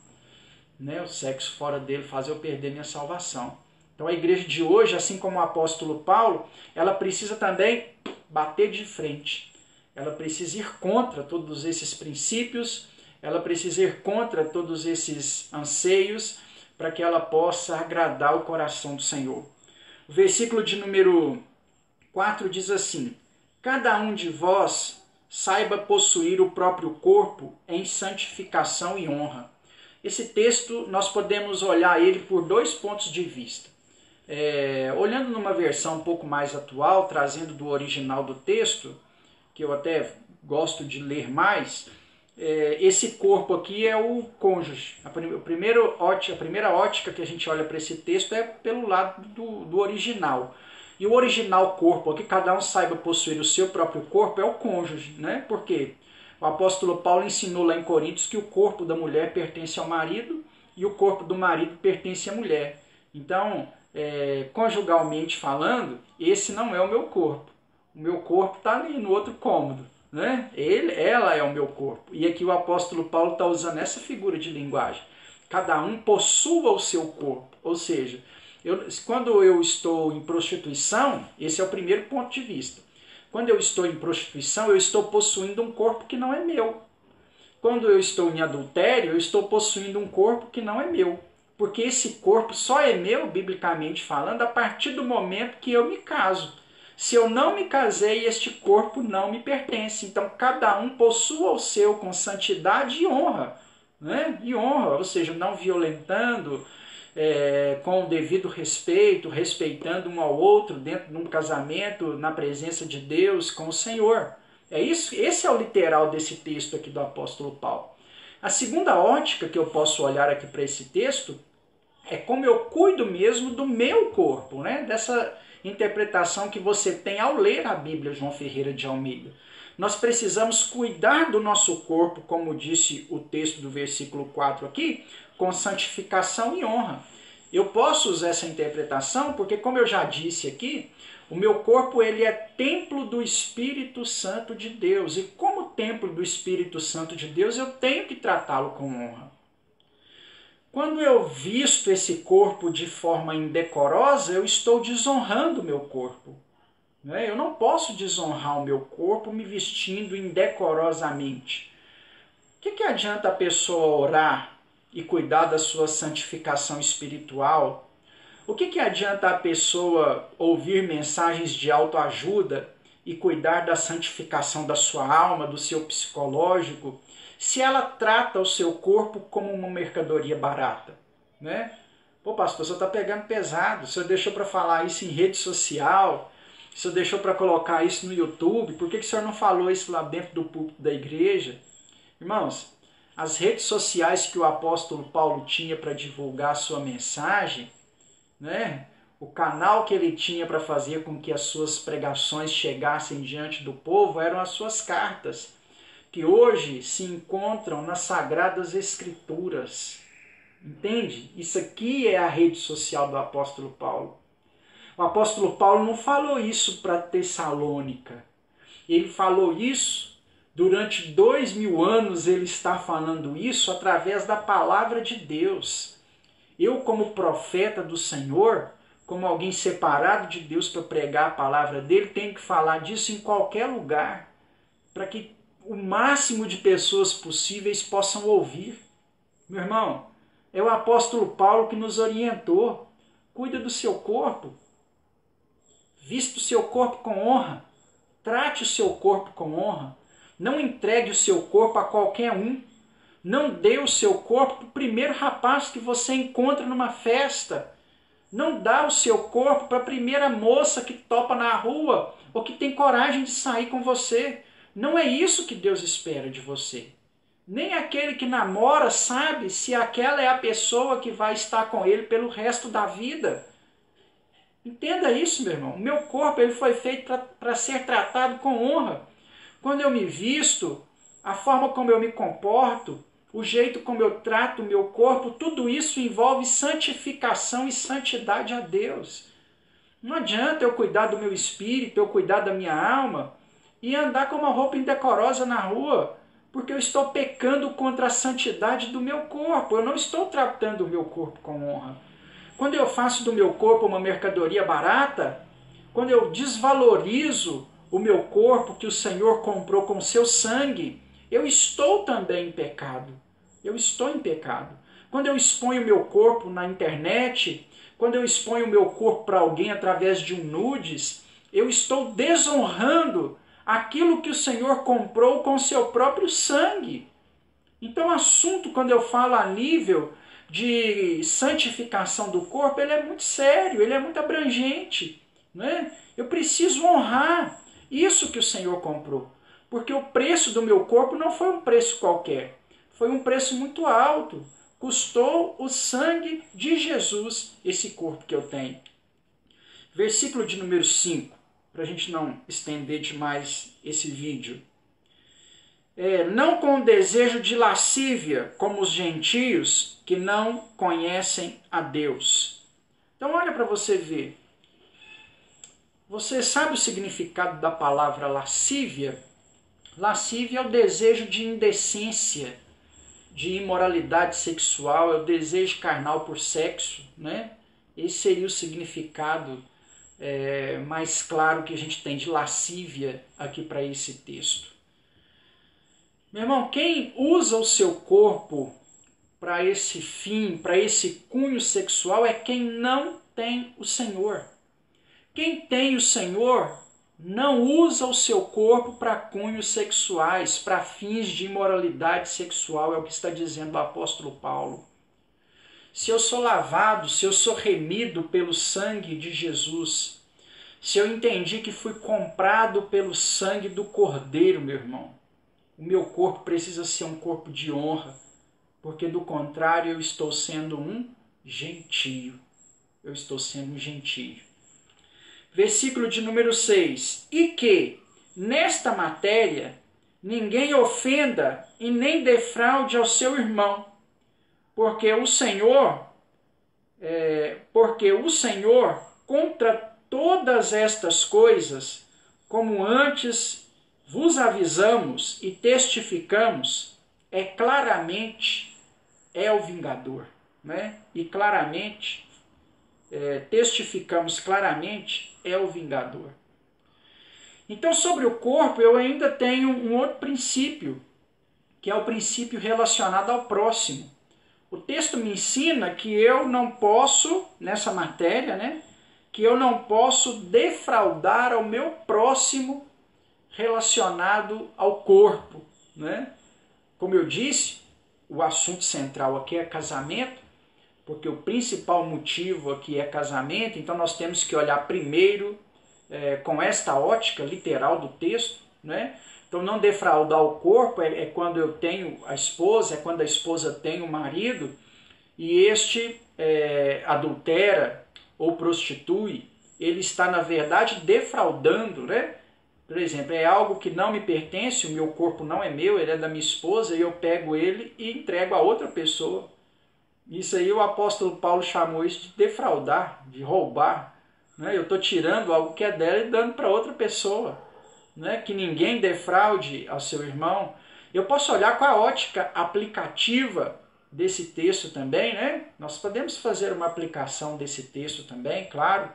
né? O sexo fora dele faz eu perder minha salvação. Então a igreja de hoje, assim como o apóstolo Paulo, ela precisa também bater de frente. Ela precisa ir contra todos esses princípios, ela precisa ir contra todos esses anseios para que ela possa agradar o coração do Senhor. O versículo de número 4 diz assim: cada um de vós saiba possuir o próprio corpo em santificação e honra. Esse texto nós podemos olhar ele por dois pontos de vista. Olhando numa versão um pouco mais atual, trazendo do original do texto, que eu até gosto de ler mais, esse corpo aqui é o cônjuge. A primeira ótica que a gente olha para esse texto é pelo lado do original. E o original corpo, que cada um saiba possuir o seu próprio corpo, é o cônjuge, né? Por quê? O apóstolo Paulo ensinou lá em Coríntios que o corpo da mulher pertence ao marido e o corpo do marido pertence à mulher. Então, conjugalmente falando, esse não é o meu corpo. O meu corpo está ali no outro cômodo, né? Ela é o meu corpo. E aqui o apóstolo Paulo está usando essa figura de linguagem. Cada um possua o seu corpo. Ou seja, quando eu estou em prostituição, esse é o primeiro ponto de vista. Quando eu estou em prostituição, eu estou possuindo um corpo que não é meu. Quando eu estou em adultério, eu estou possuindo um corpo que não é meu. Porque esse corpo só é meu, biblicamente falando, a partir do momento que eu me caso. Se eu não me casei, este corpo não me pertence. Então, cada um possua o seu com santidade e honra. Né? E honra, ou seja, não violentando, com o devido respeito, respeitando um ao outro dentro de um casamento, na presença de Deus, com o Senhor. Esse é o literal desse texto aqui do apóstolo Paulo. A segunda ótica que eu posso olhar aqui para esse texto é como eu cuido mesmo do meu corpo, né? Dessa interpretação que você tem ao ler a Bíblia, João Ferreira de Almeida. Nós precisamos cuidar do nosso corpo, como disse o texto do versículo 4 aqui, com santificação e honra. Eu posso usar essa interpretação porque, como eu já disse aqui, o meu corpo ele é templo do Espírito Santo de Deus. E como templo do Espírito Santo de Deus, eu tenho que tratá-lo com honra. Quando eu visto esse corpo de forma indecorosa, eu estou desonrando o meu corpo. Eu não posso desonrar o meu corpo me vestindo indecorosamente. O que adianta a pessoa orar e cuidar da sua santificação espiritual? O que adianta a pessoa ouvir mensagens de autoajuda e cuidar da santificação da sua alma, do seu psicológico, se ela trata o seu corpo como uma mercadoria barata? Né? Pô, pastor, você está pegando pesado, o senhor deixou para falar isso em rede social, o senhor deixou para colocar isso no YouTube, por que o senhor não falou isso lá dentro do púlpito da igreja? Irmãos, as redes sociais que o apóstolo Paulo tinha para divulgar a sua mensagem, né? O canal que ele tinha para fazer com que as suas pregações chegassem diante do povo eram as suas cartas, que hoje se encontram nas Sagradas Escrituras. Entende? Isso aqui é a rede social do apóstolo Paulo. O apóstolo Paulo não falou isso para Tessalônica. Ele falou isso durante 2000 anos, ele está falando isso através da palavra de Deus. Eu, como profeta do Senhor, como alguém separado de Deus para pregar a palavra dele, tenho que falar disso em qualquer lugar, para que o máximo de pessoas possíveis possam ouvir. Meu irmão, é o apóstolo Paulo que nos orientou. Cuida do seu corpo. Vista o seu corpo com honra. Trate o seu corpo com honra. Não entregue o seu corpo a qualquer um. Não dê o seu corpo para o primeiro rapaz que você encontra numa festa. Não dá o seu corpo para a primeira moça que topa na rua ou que tem coragem de sair com você. Não é isso que Deus espera de você. Nem aquele que namora sabe se aquela é a pessoa que vai estar com ele pelo resto da vida. Entenda isso, meu irmão. O meu corpo ele foi feito para ser tratado com honra. Quando eu me visto, a forma como eu me comporto, o jeito como eu trato o meu corpo, tudo isso envolve santificação e santidade a Deus. Não adianta eu cuidar do meu espírito, eu cuidar da minha alma e andar com uma roupa indecorosa na rua, porque eu estou pecando contra a santidade do meu corpo. Eu não estou tratando o meu corpo com honra. Quando eu faço do meu corpo uma mercadoria barata, quando eu desvalorizo o meu corpo que o Senhor comprou com seu sangue, eu estou também em pecado. Eu estou em pecado. quando eu exponho o meu corpo na internet, quando eu exponho o meu corpo para alguém através de um nudes, eu estou desonrando aquilo que o Senhor comprou com seu próprio sangue. Então o assunto, quando eu falo a nível de santificação do corpo, ele é muito sério, ele é muito abrangente, né? Eu preciso honrar isso que o Senhor comprou, porque o preço do meu corpo não foi um preço qualquer, foi um preço muito alto. Custou o sangue de Jesus esse corpo que eu tenho. Versículo de número 5, para a gente não estender demais esse vídeo. Não com o desejo de lascívia, como os gentios que não conhecem a Deus. Então olha para você ver. Você sabe o significado da palavra lascívia? Lascívia é o desejo de indecência, de imoralidade sexual, é o desejo carnal por sexo, né? Esse seria o significado mais claro que a gente tem de lascívia aqui para esse texto. Meu irmão, quem usa o seu corpo para esse fim, para esse cunho sexual, é quem não tem o Senhor. Quem tem o Senhor não usa o seu corpo para cunhos sexuais, para fins de imoralidade sexual, é o que está dizendo o apóstolo Paulo. Se eu sou lavado, se eu sou remido pelo sangue de Jesus, se eu entendi que fui comprado pelo sangue do Cordeiro, meu irmão, o meu corpo precisa ser um corpo de honra, porque do contrário eu estou sendo um gentio. Eu estou sendo um gentio. Versículo de número 6. E que, nesta matéria, ninguém ofenda e nem defraude ao seu irmão, porque o Senhor, contra todas estas coisas, como antes vos avisamos e testificamos, é o vingador, né? E claramente, testificamos claramente, é o vingador. Então, sobre o corpo, eu ainda tenho um outro princípio, que é o princípio relacionado ao próximo. O texto me ensina que eu não posso, nessa matéria, né, que eu não posso defraudar ao meu próximo relacionado ao corpo, né? Como eu disse, o assunto central aqui é casamento, porque o principal motivo aqui é casamento, então nós temos que olhar primeiro com esta ótica literal do texto, né? Então não defraudar o corpo é quando eu tenho a esposa, é quando a esposa tem o marido e este adultera ou prostitui, ele está na verdade defraudando, né? Por exemplo, é algo que não me pertence, o meu corpo não é meu, ele é da minha esposa, e eu pego ele e entrego a outra pessoa. Isso aí o apóstolo Paulo chamou isso de defraudar, de roubar, né? Eu estou tirando algo que é dela e dando para outra pessoa, né? Que ninguém defraude ao seu irmão. Eu posso olhar com a ótica aplicativa desse texto também, né? Nós podemos fazer uma aplicação desse texto também, claro.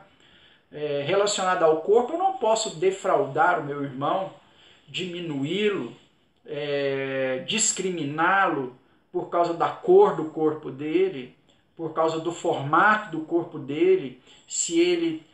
Relacionado ao corpo, eu não posso defraudar o meu irmão, diminuí-lo, discriminá-lo por causa da cor do corpo dele, por causa do formato do corpo dele, se ele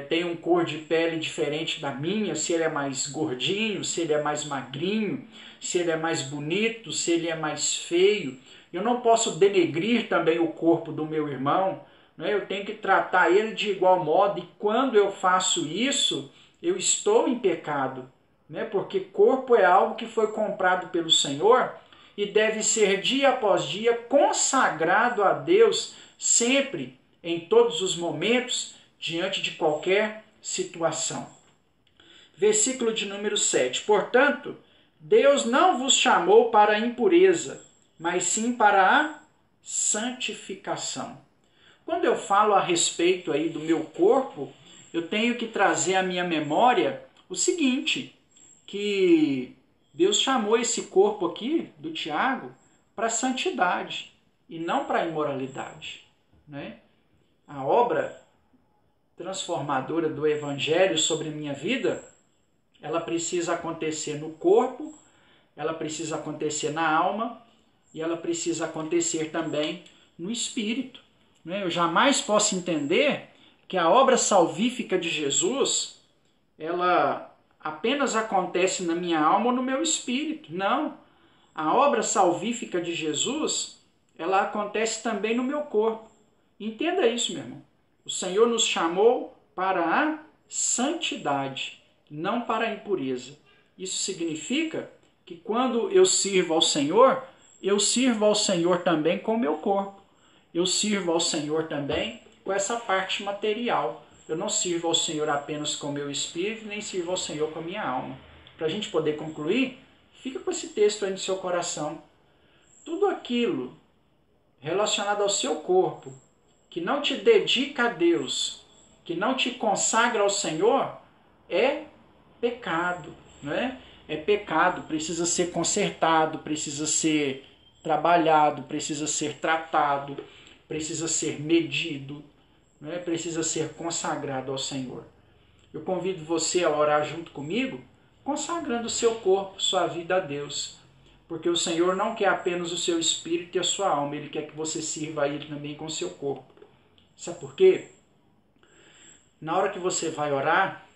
tem um cor de pele diferente da minha, se ele é mais gordinho, se ele é mais magrinho, se ele é mais bonito, se ele é mais feio. Eu não posso denegrir também o corpo do meu irmão, né? Eu tenho que tratar ele de igual modo, e quando eu faço isso, eu estou em pecado, né? Porque corpo é algo que foi comprado pelo Senhor e deve ser dia após dia consagrado a Deus, sempre, em todos os momentos, diante de qualquer situação. Versículo de número 7. Portanto, Deus não vos chamou para a impureza, mas sim para a santificação. Quando eu falo a respeito aí do meu corpo, eu tenho que trazer à minha memória o seguinte, que Deus chamou esse corpo aqui, do Tiago, para a santidade e não para a imoralidade, né? A obra transformadora do Evangelho sobre a minha vida, ela precisa acontecer no corpo, ela precisa acontecer na alma e ela precisa acontecer também no espírito. Eu jamais posso entender que a obra salvífica de Jesus, ela apenas acontece na minha alma ou no meu espírito. Não. A obra salvífica de Jesus, ela acontece também no meu corpo. Entenda isso, meu irmão. O Senhor nos chamou para a santidade, não para a impureza. Isso significa que quando eu sirvo ao Senhor, eu sirvo ao Senhor também com o meu corpo. Eu sirvo ao Senhor também com essa parte material. Eu não sirvo ao Senhor apenas com o meu espírito, nem sirvo ao Senhor com a minha alma. Para a gente poder concluir, fica com esse texto aí no seu coração. Tudo aquilo relacionado ao seu corpo, que não te dedica a Deus, que não te consagra ao Senhor, é pecado, não é? É pecado, precisa ser consertado, precisa ser trabalhado, precisa ser tratado, precisa ser medido, né? Precisa ser consagrado ao Senhor. Eu convido você a orar junto comigo, consagrando o seu corpo, sua vida a Deus. Porque o Senhor não quer apenas o seu espírito e a sua alma, Ele quer que você sirva a Ele também com o seu corpo. Sabe por quê? Na hora que você vai orar,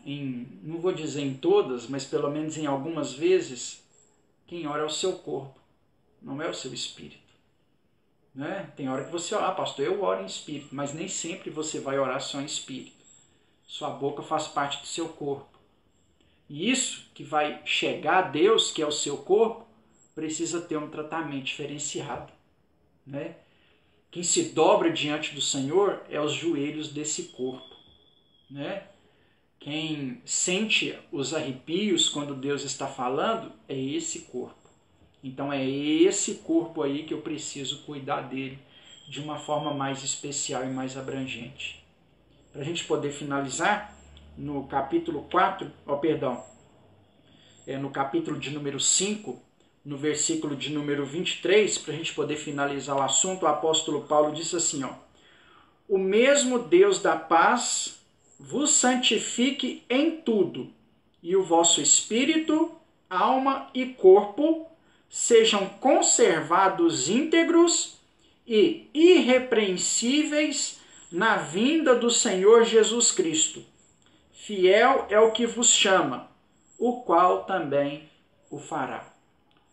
não vou dizer em todas, mas pelo menos em algumas vezes, quem ora é o seu corpo, não é o seu espírito. Né? Tem hora que você ora, pastor, eu oro em espírito, mas nem sempre você vai orar só em espírito. Sua boca faz parte do seu corpo. E isso que vai chegar a Deus, que é o seu corpo, precisa ter um tratamento diferenciado. Né? Quem se dobra diante do Senhor é os joelhos desse corpo. Né? Quem sente os arrepios quando Deus está falando é esse corpo. Então é esse corpo aí que eu preciso cuidar dele de uma forma mais especial e mais abrangente. Para a gente poder finalizar, no capítulo 4, no capítulo de número 5, no versículo de número 23, para a gente poder finalizar o assunto, o apóstolo Paulo diz assim, o mesmo Deus da paz vos santifique em tudo, e o vosso espírito, alma e corpo sejam conservados íntegros e irrepreensíveis na vinda do Senhor Jesus Cristo. Fiel é o que vos chama, o qual também o fará.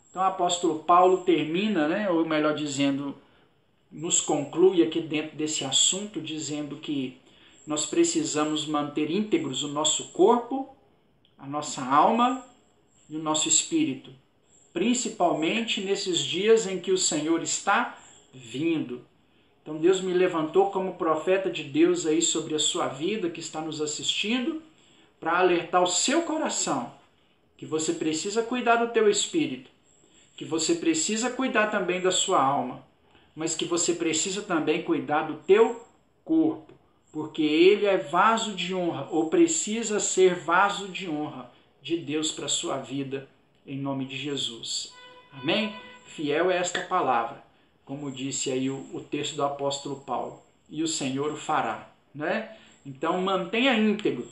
Então o apóstolo Paulo termina, ou melhor dizendo, nos conclui aqui dentro desse assunto, dizendo que nós precisamos manter íntegros o nosso corpo, a nossa alma e o nosso espírito, principalmente nesses dias em que o Senhor está vindo. Então Deus me levantou como profeta de Deus aí sobre a sua vida, que está nos assistindo, para alertar o seu coração que você precisa cuidar do teu espírito, que você precisa cuidar também da sua alma, mas que você precisa também cuidar do teu corpo, porque ele é vaso de honra, ou precisa ser vaso de honra de Deus para a sua vida, em nome de Jesus. Amém? Fiel é esta palavra, como disse aí o texto do apóstolo Paulo, e o Senhor o fará. Né? Então mantenha íntegro,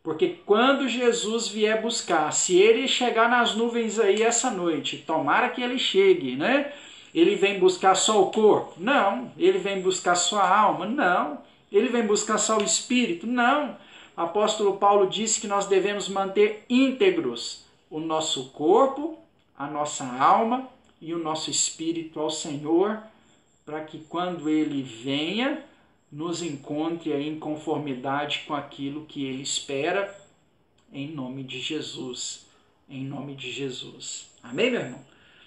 porque quando Jesus vier buscar, se ele chegar nas nuvens aí essa noite, tomara que ele chegue, né? Ele vem buscar só o corpo? Não. Ele vem buscar só a alma? Não. Ele vem buscar só o espírito? Não. O apóstolo Paulo disse que nós devemos manter íntegros o nosso corpo, a nossa alma e o nosso espírito ao Senhor, para que quando ele venha, nos encontre aí em conformidade com aquilo que ele espera, em nome de Jesus. Em nome de Jesus. Amém, meu irmão?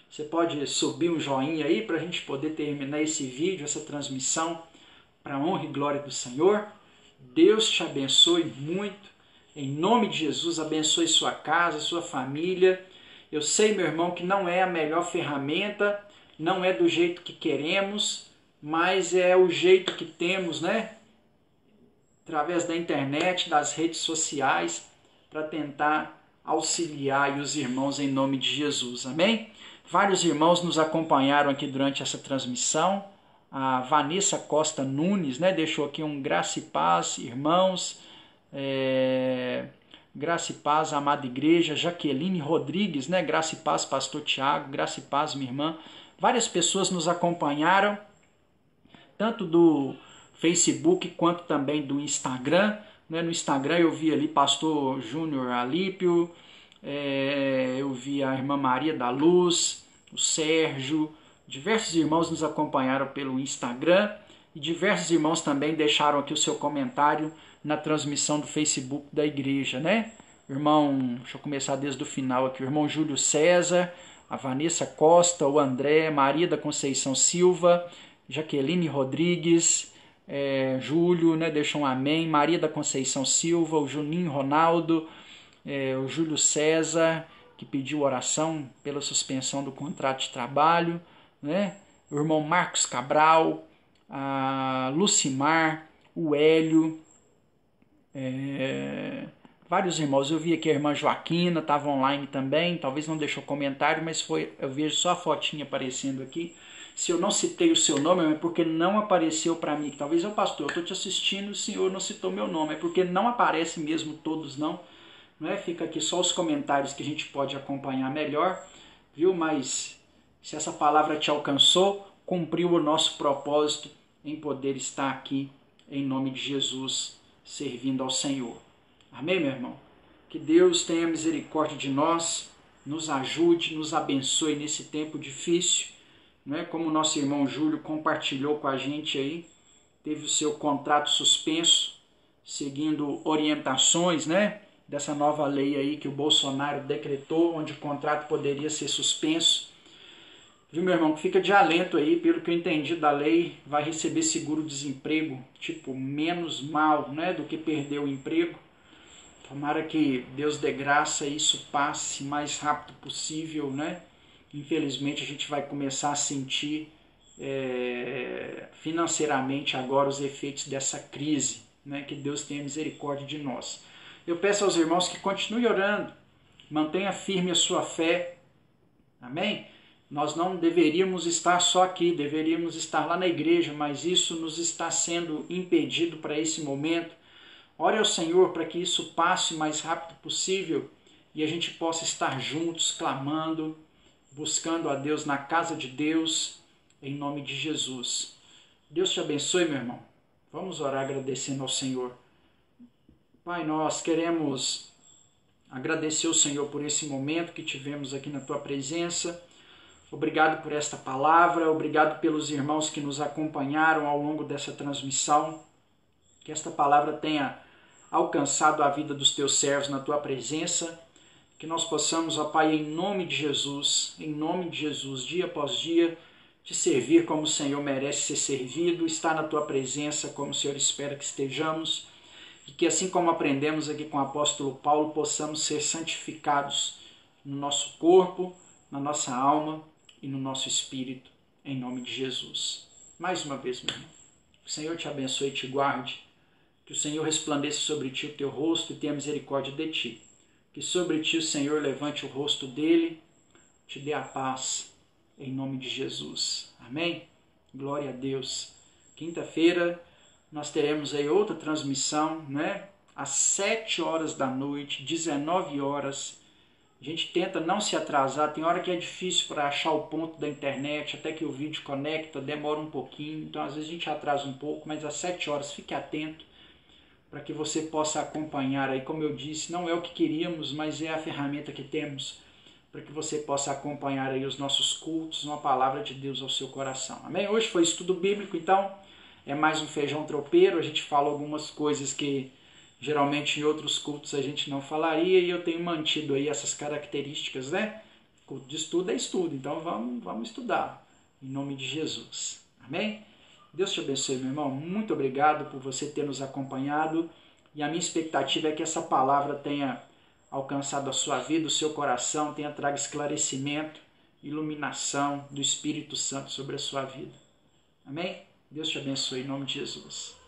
Você pode subir um joinha aí para a gente poder terminar esse vídeo, essa transmissão, para a honra e glória do Senhor. Deus te abençoe muito. Em nome de Jesus, abençoe sua casa, sua família. Eu sei, meu irmão, que não é a melhor ferramenta, não é do jeito que queremos, mas é o jeito que temos, né? Através da internet, das redes sociais, para tentar auxiliar os irmãos em nome de Jesus. Amém? Vários irmãos nos acompanharam aqui durante essa transmissão. A Vanessa Costa Nunes, né, deixou aqui um graça e paz, irmãos. graça e paz, amada igreja. Jaqueline Rodrigues, né? Graça e paz, pastor Tiago, graça e paz, minha irmã. Várias pessoas nos acompanharam, tanto do Facebook quanto também do Instagram. No Instagram eu vi ali pastor Júnior Alípio, eu vi a irmã Maria da Luz, o Sérgio, diversos irmãos nos acompanharam pelo Instagram e diversos irmãos também deixaram aqui o seu comentário na transmissão do Facebook da igreja, né? Irmão, deixa eu começar desde o final aqui, o irmão Júlio César, a Vanessa Costa, o André, Maria da Conceição Silva, Jaqueline Rodrigues, Júlio, né, deixou um amém, Maria da Conceição Silva, o Juninho Ronaldo, o Júlio César, que pediu oração pela suspensão do contrato de trabalho, né, o irmão Marcos Cabral, a Lucimar, o Hélio, vários irmãos. Eu vi aqui a irmã Joaquina, estava online também, talvez não deixou comentário, mas eu vejo só a fotinha aparecendo aqui. Se eu não citei o seu nome, é porque não apareceu para mim. Talvez pastor, eu estou te assistindo e o senhor não citou meu nome. É porque não aparece mesmo todos, não. Fica aqui só os comentários que a gente pode acompanhar melhor, viu? Mas se essa palavra te alcançou, cumpriu o nosso propósito em poder estar aqui em nome de Jesus, servindo ao Senhor. Amém, meu irmão? Que Deus tenha misericórdia de nós, nos ajude, nos abençoe nesse tempo difícil. Como o nosso irmão Júlio compartilhou com a gente aí, teve o seu contrato suspenso, seguindo orientações, dessa nova lei aí que o Bolsonaro decretou, onde o contrato poderia ser suspenso. Viu, meu irmão, que fica de alento aí, pelo que eu entendi da lei, vai receber seguro-desemprego, menos mal, do que perder o emprego. Tomara que Deus dê graça e isso passe o mais rápido possível, Infelizmente a gente vai começar a sentir financeiramente agora os efeitos dessa crise, Que Deus tenha misericórdia de nós. Eu peço aos irmãos que continuem orando, mantenha firme a sua fé, amém? Nós não deveríamos estar só aqui, deveríamos estar lá na igreja, mas isso nos está sendo impedido para esse momento. Ore ao Senhor para que isso passe o mais rápido possível e a gente possa estar juntos, clamando, buscando a Deus na casa de Deus, em nome de Jesus. Deus te abençoe, meu irmão. Vamos orar agradecendo ao Senhor. Pai, nós queremos agradecer ao Senhor por esse momento que tivemos aqui na Tua presença. Obrigado por esta palavra, obrigado pelos irmãos que nos acompanharam ao longo dessa transmissão. Que esta palavra tenha alcançado a vida dos Teus servos na Tua presença. Que nós possamos, ó Pai, em nome de Jesus, dia após dia, te servir como o Senhor merece ser servido, estar na Tua presença como o Senhor espera que estejamos, e que assim como aprendemos aqui com o apóstolo Paulo, possamos ser santificados no nosso corpo, na nossa alma e no nosso espírito, em nome de Jesus. Mais uma vez, meu irmão, que o Senhor te abençoe e te guarde, que o Senhor resplandeça sobre ti o teu rosto e tenha misericórdia de ti. Que sobre ti o Senhor levante o rosto dele, te dê a paz, em nome de Jesus. Amém? Glória a Deus. Quinta-feira nós teremos aí outra transmissão, às 7 horas da noite, 19 horas. A gente tenta não se atrasar, tem hora que é difícil para achar o ponto da internet, até que o vídeo conecta, demora um pouquinho, então às vezes a gente atrasa um pouco, mas às 7 horas fique atento, para que você possa acompanhar aí, como eu disse, não é o que queríamos, mas é a ferramenta que temos, para que você possa acompanhar aí os nossos cultos, uma palavra de Deus ao seu coração. Amém? Hoje foi estudo bíblico, então é mais um feijão tropeiro, a gente fala algumas coisas que geralmente em outros cultos a gente não falaria, e eu tenho mantido aí essas características, Culto de estudo é estudo, então vamos estudar, em nome de Jesus. Amém? Deus te abençoe, meu irmão. Muito obrigado por você ter nos acompanhado. E a minha expectativa é que essa palavra tenha alcançado a sua vida, o seu coração, tenha trago esclarecimento, iluminação do Espírito Santo sobre a sua vida. Amém? Deus te abençoe em nome de Jesus.